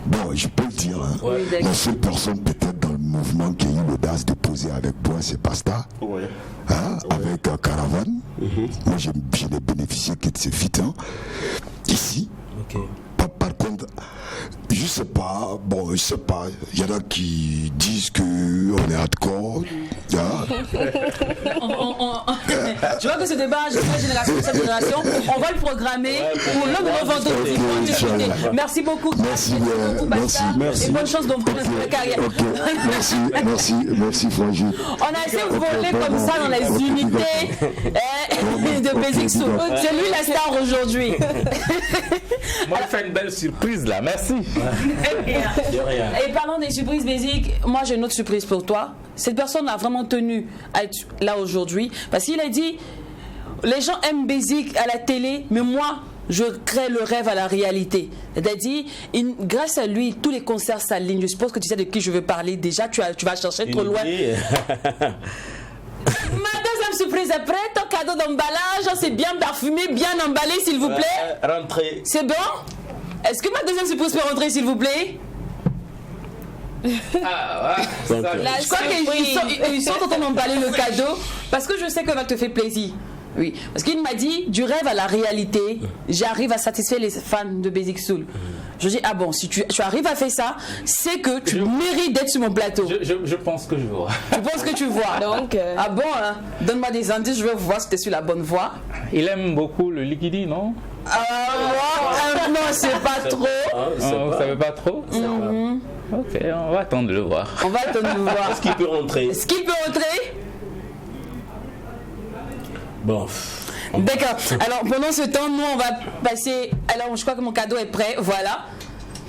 Bon, je peux le dire, hein. La seule personne peut-être dans le mouvement qui a eu l'audace de poser avec moi, c'est Pasta, avec Caravane. Moi je n'ai bénéficié que de ces feats ici. Par contre, je sais pas, il y en a qui disent qu'on est hardcore. Tu vois que ce débat, génération, cette génération, on va le programmer pour l'un de nos vendredis. Merci beaucoup. Merci beaucoup, et bonne chance dans votre carrière. Merci Frangine. On a essayé de voler comme ça dans les unités de Basic Soul. C'est lui la star aujourd'hui. Moi, je fais une belle surprise là, merci. Et parlant des surprises Basic, moi j'ai une autre surprise pour toi. Cette personne a vraiment tenu à être là aujourd'hui parce qu'il a dit les gens aiment Basic à la télé, mais moi je crée le rêve à la réalité. C'est-à-dire, grâce à lui, tous les concerts s'alignent. Je suppose que tu sais de qui je veux parler déjà. Tu vas chercher trop loin. Ma deuxième surprise est prête. Ton cadeau d'emballage, c'est bien parfumé, bien emballé, s'il vous plaît. Rentrez. C'est bon? Est-ce que ma deuxième surprise peut rentrer, s'il vous plaît? Je crois qu'ils sont en train d'emballer le cadeau parce que je sais que va te faire plaisir. Oui, parce qu'il m'a dit du rêve à la réalité, j'arrive à satisfaire les fans de Basic Soul. Je dis ah bon, si tu arrives à faire ça, c'est que tu mérites d'être sur mon plateau. Je pense que je vois. Tu penses que tu vois? Donc ah bon, hein? Donne-moi des indices, je veux voir si tu es sur la bonne voie. Il aime beaucoup le liquidi, non? Non, c'est pas trop. Vous savez pas trop? Ok, on va attendre de le voir. On va attendre de le voir. Est-ce qu'il peut rentrer? Est-ce qu'il peut rentrer? Bon. D'accord. Alors pendant ce temps, nous on va passer. Alors je crois que mon cadeau est prêt. Voilà.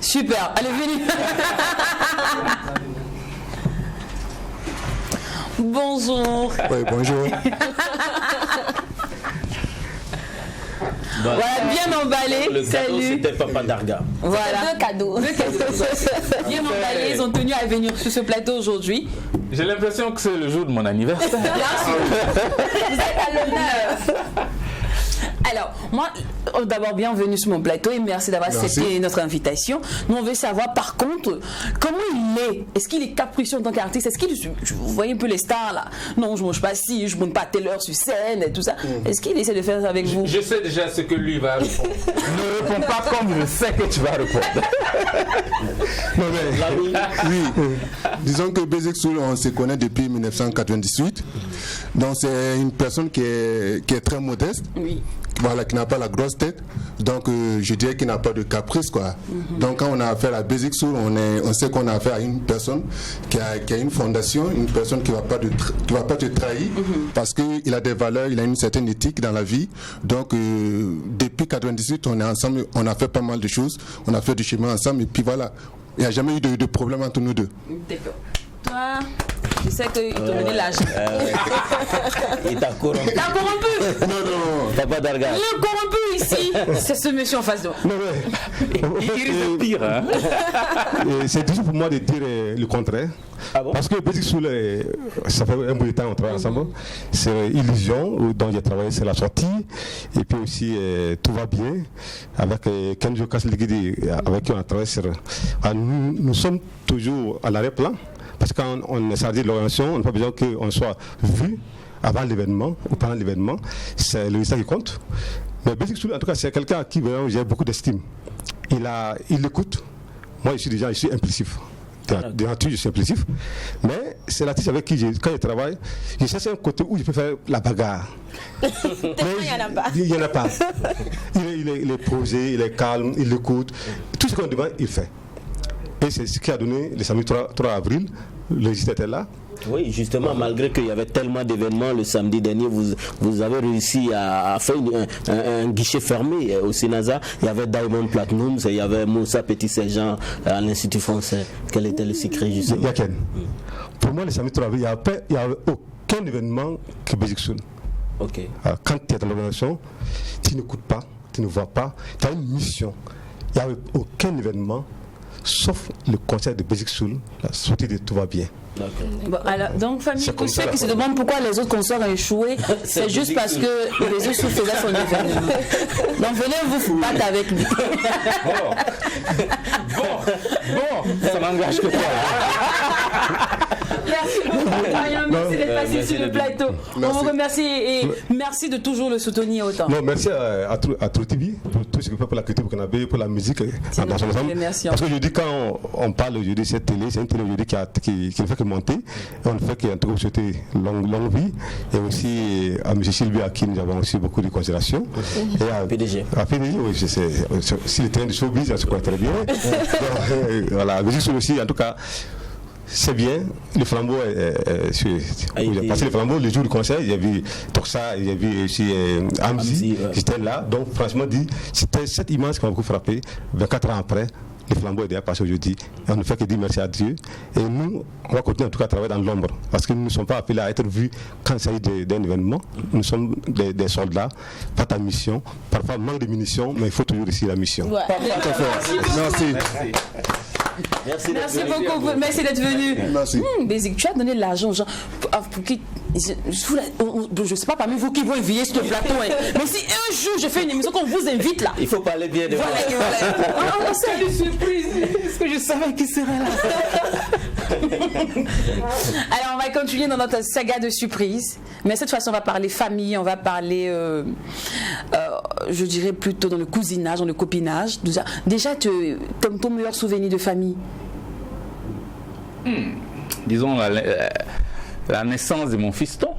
Super. Allez, venez. Bonjour. Oui, bonjour. Voilà, bien emballé. Le cadeau, Salut. c'était Papa Darga. Voilà. Deux cadeaux. Bien emballés, ils ont tenu à venir sur ce plateau aujourd'hui. J'ai l'impression que c'est le jour de mon anniversaire. Vous êtes à l'honneur. Alors, moi, d'abord, bienvenue sur mon plateau et merci d'avoir accepté notre invitation. Nous, on veut savoir, par contre, comment il est. Est-ce qu'il est capricieux en tant qu'artiste? Est-ce qu'il, vous voyez un peu les stars là? Non, je mange pas ci, je monte pas à telle heure sur scène et tout ça. Est-ce qu'il essaie de faire ça avec vous? Je sais déjà ce que lui va répondre. Ne réponds pas comme je sais que tu vas répondre. Non, mais, oui, disons que Basic Soul, on se connaît depuis 1998. Donc, c'est une personne qui est très modeste. Oui. Voilà, qui n'a pas la grosse tête. Donc, je dirais qu'il n'a pas de caprice, quoi. Donc, quand on a affaire à Basic Soul, on sait qu'on a affaire à une personne qui a une fondation, une personne qui ne va pas te trahir, parce qu'il a des valeurs, il a une certaine éthique dans la vie. Donc, depuis 1998, on est ensemble, on a fait pas mal de choses, on a fait du chemin ensemble, et puis voilà. Il n'y a jamais eu de problème entre nous deux. D'accord. Toi, je sais qu'il t'a donné l'argent. Il t'a corrompu. T'as corrompu. Non. Papa Darga. Le corrompu ici, c'est ce monsieur en face de moi. Il risque pire. Hein? C'est difficile pour moi de dire le contraire. Ah bon? Parce que Basic Soul, ça fait un bout de temps qu'on travaille ensemble. C'est Illusion, dont j'ai travaillé, c'est la sortie. Et puis aussi, Tout va bien, avec Kenjo Kasligidi, avec qui on a travaillé sur. Nous sommes toujours à l'arrière-plan. Parce que quand on est chargé de l'organisation, on n'a pas besoin qu'on soit vu avant l'événement ou pendant l'événement. C'est le résultat qui compte. Mais Basic Soul, en tout cas, c'est quelqu'un à qui j'ai beaucoup d'estime. Il écoute. Moi, je suis impulsif. De nature, je suis impulsif. Mais c'est l'artiste avec qui, quand je travaille, je cherche un côté où je peux faire la bagarre. Mais il n'y en a pas. Il n'y en a pas. Il est posé, il est calme, il écoute. Tout ce qu'on demande, il fait. Et c'est ce qui a donné le samedi 3 avril. Le résultat était là. Oui, justement, malgré qu'il y avait tellement d'événements le samedi dernier, vous avez réussi à faire un guichet fermé au Sénasa. Il y avait Diamond Platinum, il y avait Moussa Petit-Sergent à l'Institut français. Quel était le secret, justement? Yaken. Pour moi, le samedi 3 avril, il n'y avait aucun événement que Basic Soul. Ok. Quand tu es dans l'organisation, tu n'écoutes pas, tu ne vois pas, tu as une mission. Il n'y avait aucun événement, sauf le concert de Basic Soul, la sortie de Tout va bien. Bon, alors, donc, famille, tous ceux qui se demandent pourquoi les autres concerts ont échoué, c'est juste parce que Basic Soul faisait son événement. Donc, venez vous battre avec lui. Bon, ça n'engage que toi. Merci beaucoup, Mariam. Merci d'être passé sur le plateau. On vous remercie et merci de toujours le soutenir autant. Non, merci à True TV pour tout ce que fait pour la culture burkinabé, pour la musique dans son ensemble. Parce que je dis, quand on parle aujourd'hui de cette télé, c'est une télé aujourd'hui qui ne fait que monter. Et on ne fait qu'en tout cas souhaiter longue vie. Et aussi à M. Sylvie, à qui nous avons aussi beaucoup de considération. Et à PDG. À PDG, oui, si le terrain de showbiz, on se connaît très bien. Donc, voilà, mais aussi, en tout cas. C'est bien, le flambeau j'ai passé le flambeau le jour du concert, il y a vu Toxa, il y a vu aussi Amzi, j'étais là, donc franchement dit, c'était cette image qui m'a beaucoup frappé. 24 ans après, le flambeau est déjà passé aujourd'hui, et on ne fait que dire merci à Dieu, et nous, on va continuer en tout cas à travailler dans l'ombre, parce que nous ne sommes pas appelés à être vus quand il s'agit d'un événement, nous sommes des soldats, pas ta mission, parfois manque de munitions, mais il faut toujours réussir la mission. Ouais. Merci. Merci beaucoup, merci d'être venu. Merci. Basic, tu as donné de l'argent aux gens pour qui. Je sais pas parmi vous qui vont inviter sur le plateau, hein. Mais si un jour je fais une émission qu'on vous invite là. Il faut parler bien de moi. Voilà. C'est une surprise. Est-ce que je savais qui serait là? Alors on va continuer dans notre saga de surprises. Mais cette fois-ci on va parler famille, on va parler je dirais plutôt dans le cousinage, dans le copinage. Déjà ton meilleur souvenir de famille? Disons la naissance de mon fiston.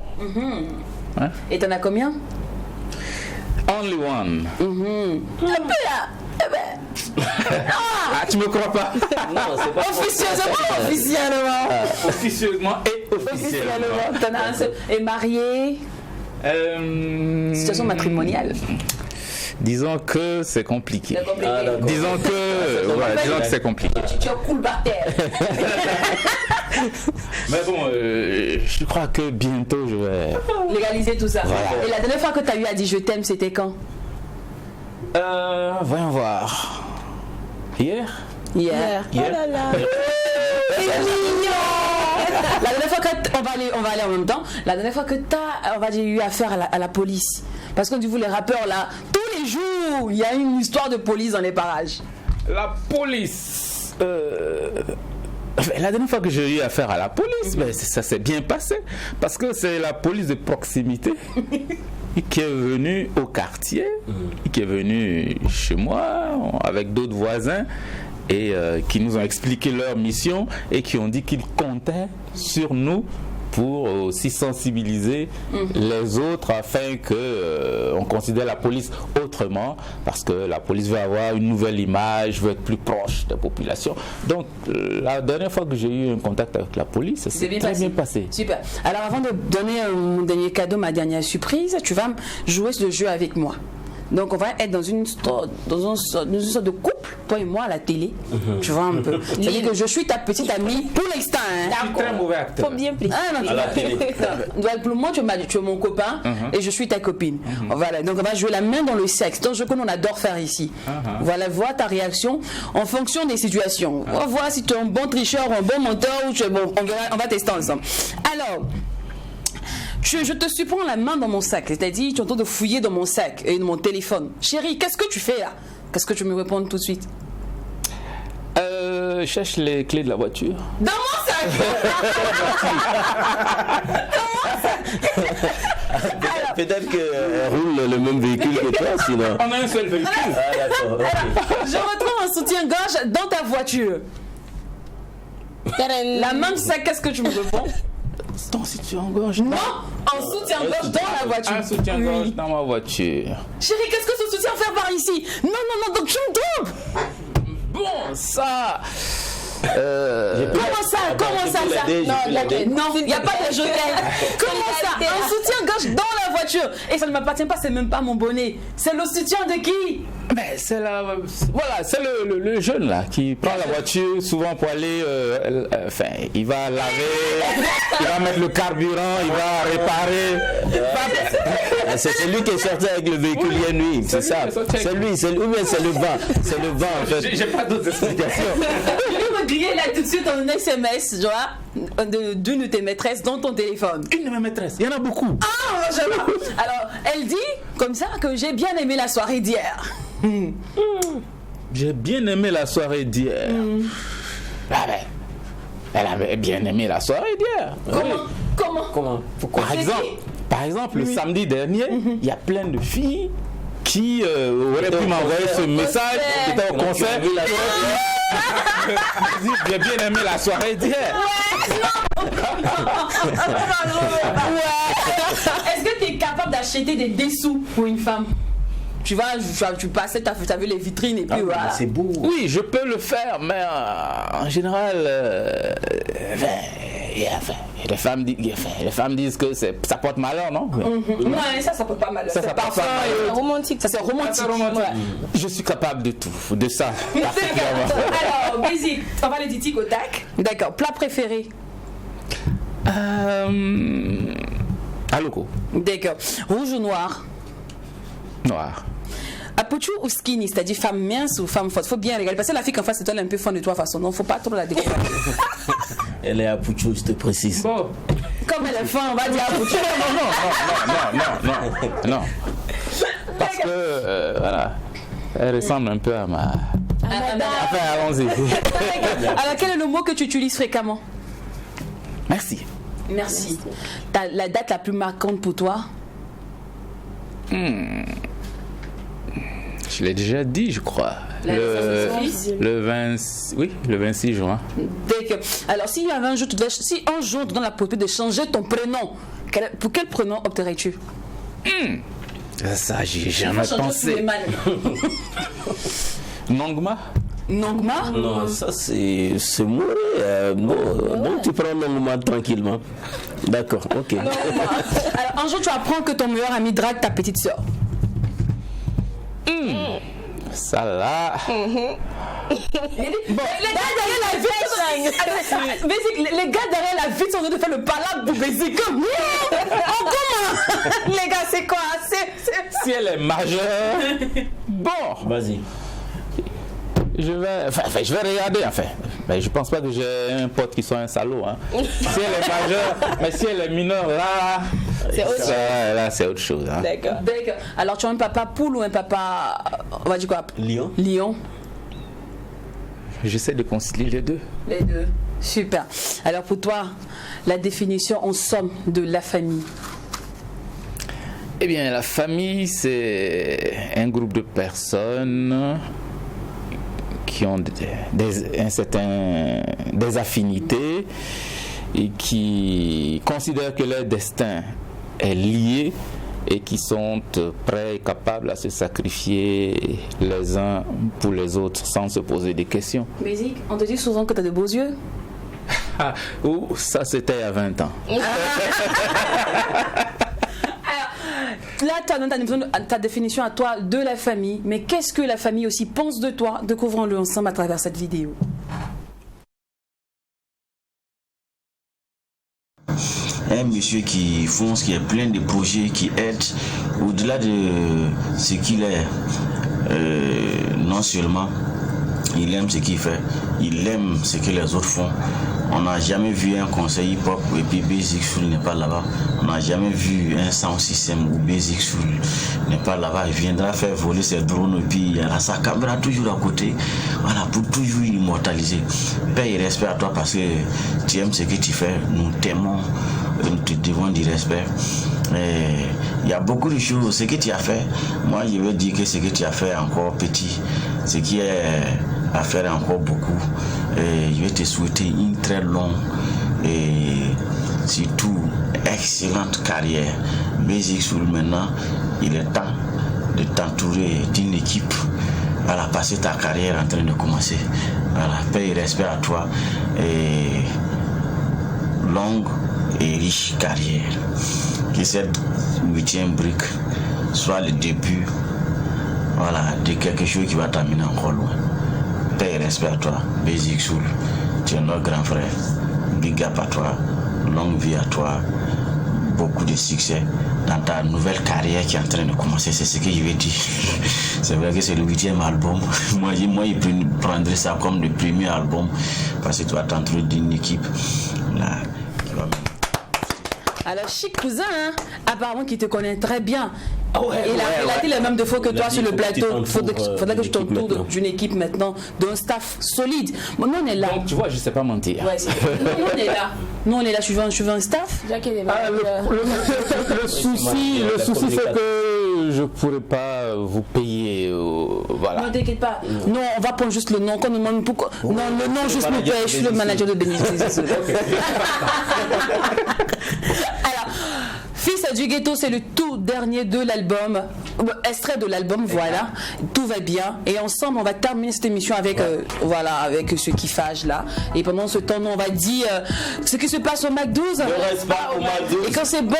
Hein? Et t'en as combien? Only one. Un peu là. Ah, tu me crois pas? Non, c'est pas Officieusement et officiellement. T'en as un seul. Et marié? Situation matrimoniale. Disons que c'est compliqué. Disons que c'est compliqué. Tu es cool par terre. Mais bon, je crois que bientôt je vais légaliser tout ça. Voilà. Et la dernière fois que tu as eu à dire je t'aime, c'était quand? Voyons voir. Hier. Oh là là. C'est mignon. La dernière fois que on va aller en même temps. La dernière fois que on va dire, eu affaire à la police. Parce que vous les rappeurs là, tous les jours, il y a une histoire de police dans les parages. La police. La dernière fois que j'ai eu affaire à la police, ben, ça s'est bien passé. Parce que c'est la police de proximité qui est venue au quartier, qui est venue chez moi avec d'autres voisins et qui nous ont expliqué leur mission et qui ont dit qu'ils comptaient sur nous pour aussi sensibiliser les autres afin que on considère la police autrement, parce que la police veut avoir une nouvelle image, veut être plus proche des populations. Donc la dernière fois que j'ai eu un contact avec la police, ça s'est très bien passé. Super. Alors avant de donner mon dernier cadeau, ma dernière surprise, tu vas jouer ce jeu avec moi. Donc on va être dans une sorte de couple, toi et moi à la télé. Tu vois un peu. C'est-à-dire que je suis ta petite amie pour l'instant. Je suis très mauvais acteur. Faut bien plaisir. Ah non, À la télé. Donc pour moi tu es mon copain et je suis ta copine. Voilà. Donc on va jouer la main dans le sexe. Donc je connais, on adore faire ici. Voilà, vois ta réaction en fonction des situations. On va voir si tu es un bon tricheur ou un bon menteur ou tu es bon. On va tester ensemble. Alors. Je te surprends la main dans mon sac, c'est-à-dire tu es en train de fouiller dans mon sac et dans mon téléphone. Chérie, qu'est-ce que tu fais là? Qu'est-ce que tu me réponds tout de suite? Je cherche les clés de la voiture. Dans mon sac. Peut-être qu'elle roule le même véhicule que toi, sinon. On a un seul véhicule. Ah, d'accord. Okay. Alors, je retrouve un soutien-gorge dans ta voiture. La main du sac, qu'est-ce que tu me réponds? Ton soutien-gorge. Non, un soutien-gorge dans la voiture. Un soutien-gorge dans ma voiture. Chérie, qu'est-ce que ce soutien fait par ici? Non, donc tu me trompes. Bon, ça. Comment ça? Non, il n'y a pas de joker. Comment ça? Un soutien-gorge dans la voiture. Et ça ne m'appartient pas, c'est même pas mon bonnet. C'est le soutien de qui? Mais c'est c'est le jeune là qui prend la voiture souvent pour aller, il va laver, il va mettre le carburant, il va réparer. C'est lui qui est sorti avec le véhicule hier nuit, c'est ça. C'est lui, ou bien c'est le vent en fait. J'ai pas d'autres explications. Je vais me griller là tout de suite un SMS, tu vois, d'une de tes maîtresses dans ton téléphone. Une de mes maîtresses, il y en a beaucoup. Ah, alors, elle dit comme ça que j'ai bien aimé la soirée d'hier. J'ai bien aimé la soirée d'hier. Ah ben, elle avait bien aimé la soirée d'hier. Comment? Pourquoi? Par exemple, le samedi dernier, il y a plein de filles qui auraient pu m'envoyer ce message, qui étaient au concert. J'ai bien aimé la soirée d'hier. Est-ce que tu es capable d'acheter des dessous pour une femme? Tu vois, tu passais, tu as vu les vitrines et puis voilà. C'est beau. Oui, je peux le faire, mais en général, les femmes disent que ça porte malheur, non? Non, ça porte pas malheur. C'est parfum romantique. Ça, c'est romantique. Ouais. Je suis capable de tout, de ça. Alors, basique, on va les dire tic au tac. D'accord, plat préféré? Aloko. D'accord. Rouge ou noir? Noir. Apouchou ou skinny, c'est-à-dire femme mince ou femme forte? Faut bien regarder parce que la fille qu'en face c'est toi, elle est un peu fan de toi façon. Non, faut pas trop la découvrir. Elle est Apouchou, je te précise. Bon. Comme elle est fan, on va dire Apouchou. Non. Parce que voilà, elle ressemble un peu à ma. Enfin, allons-y. Alors quel est le mot que tu utilises fréquemment? Merci. La date la plus marquante pour toi? Je l'ai déjà dit, je crois. Le 26 juin. D'accord. Alors, s'il y avait un jour, si un jour, tu donnes la possibilité de changer ton prénom, pour quel prénom opterais-tu? Ça, j'ai jamais pensé. Nongma? Non, ça c'est mourir. Donc tu prends Nongma tranquillement. D'accord, ok. Alors, un jour, tu apprends que ton meilleur ami drague ta petite soeur. Ça là. Les gars derrière la vitre sont en train de faire le palabre pour baiser comme. Oh, comment? Les gars, c'est quoi? Si elle est majeure, bon. Vas-y. Je vais regarder, enfin. Mais je pense pas que j'ai un pote qui soit un salaud. Hein. Si elle est majeure, mais si elle est mineure, là, c'est autre chose. Hein. D'accord. Alors, tu as un papa poule ou un papa, on va dire quoi? Lion. J'essaie de concilier les deux. Les deux. Super. Alors, pour toi, la définition en somme de la famille? Eh bien, la famille, c'est un groupe de personnes qui ont des affinités et qui considèrent que leur destin est lié et qui sont prêts et capables à se sacrifier les uns pour les autres sans se poser des questions. Basique, on te dit souvent que tu as de beaux yeux. Ça c'était il y a 20 ans. Là, tu as ta définition à toi de la famille, mais qu'est-ce que la famille aussi pense de toi? Découvrons-le ensemble à travers cette vidéo. Un monsieur qui fonce, qui est plein de projets, qui aide au-delà de ce qu'il est. Non seulement il aime ce qu'il fait, il aime ce que les autres font. On n'a jamais vu un conseil hip-hop et puis Basic Soul n'est pas là-bas. On n'a jamais vu un sound system où Basic Soul n'est pas là-bas. Il viendra faire voler ses drones et puis il a sa caméra toujours à côté. Voilà, pour toujours immortaliser. Paix et respect à toi parce que tu aimes ce que tu fais. Nous t'aimons, nous te devons du respect. Il y a beaucoup de choses. Ce que tu as fait, moi je veux dire que ce que tu as fait est encore petit. Ce qui est à faire encore beaucoup. Et je vais te souhaiter une très longue et surtout excellente carrière. Basic Soul maintenant, il est temps de t'entourer d'une équipe. Voilà, passer ta carrière en train de commencer. Voilà, paix et respect à toi et longue et riche carrière. Que cette 8e brique soit le début, voilà, de quelque chose qui va t'amener encore loin. Paix et respect à toi, Basic Soul. Tu es notre grand frère. Big up à toi, longue vie à toi, beaucoup de succès dans ta nouvelle carrière qui est en train de commencer. C'est ce que je vais dire. C'est vrai que c'est le 8e album. Moi, je prendrais ça comme le premier album parce que tu vas t'entourer d'une équipe là, qui va. Alors, chic cousin, hein, apparemment qui te connaît très bien. Il a dit les mêmes défauts que toi sur le plateau. Il faudrait que je t'entoure d'une équipe maintenant, d'un staff solide. Bon, nous on est là. Donc tu vois, je ne sais pas mentir. Ouais, nous on est là. Nous on est là. Je veux un staff. Le souci c'est que je ne pourrais pas vous payer. Voilà. Non, t'inquiète pas. Non, on va prendre juste le nom. Quand on nous demande pourquoi. Non, le nom juste nous paye. Je suis le manager de Bénédicte. Alors, Fils du ghetto, c'est le tout dernier de l'album, extrait de l'album, voilà. Tout va bien. Et ensemble, on va terminer cette émission avec, voilà, avec ce kiffage là. Et pendant ce temps, on va dire ce qui se passe au Mac 12. Et quand c'est bon,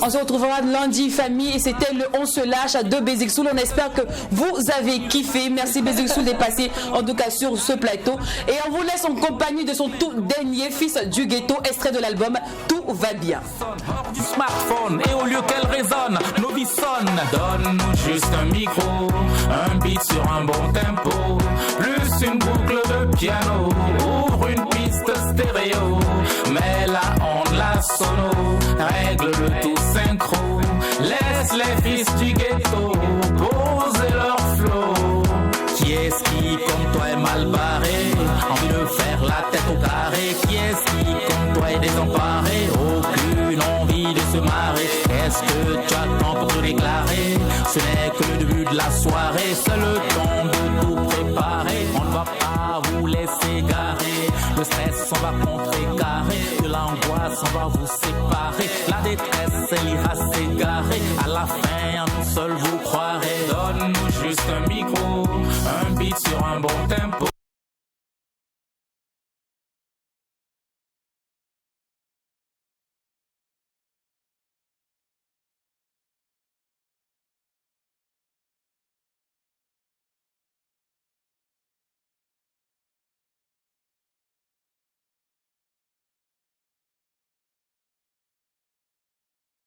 on se retrouvera lundi, famille. Et c'était le On se lâche à 2 Basic Soul. On espère que vous avez kiffé. Merci Basic Soul d'être passé en tout cas sur ce plateau. Et on vous laisse en compagnie de son tout dernier Fils du ghetto, extrait de l'album Tout va bien. Du smartphone et au lieu qu'elle résonne, nos vies sonnent. Donne-nous juste un micro, un beat sur un bon tempo, plus une boucle de piano, ouvre une piste stéréo, mets la onde, la sono, règle le tout synchro, laisse les fils du ghetto poser leur flow. Qui est-ce qui, comme toi, est mal barré, envie de faire la tête au carré? Qui est-ce qui, comme toi, est désemparé, aucune envie de se marrer? Est-ce que tu attends pour te déclarer? Ce n'est que le début de la soirée, c'est le temps de tout préparer. On ne va pas vous laisser garer, le stress on va contrecarrer, de l'angoisse on va vous séparer, la détresse elle ira s'égarer, à la fin en tout seul vous croirez. Donne-nous juste un micro, un beat sur un bon tempo.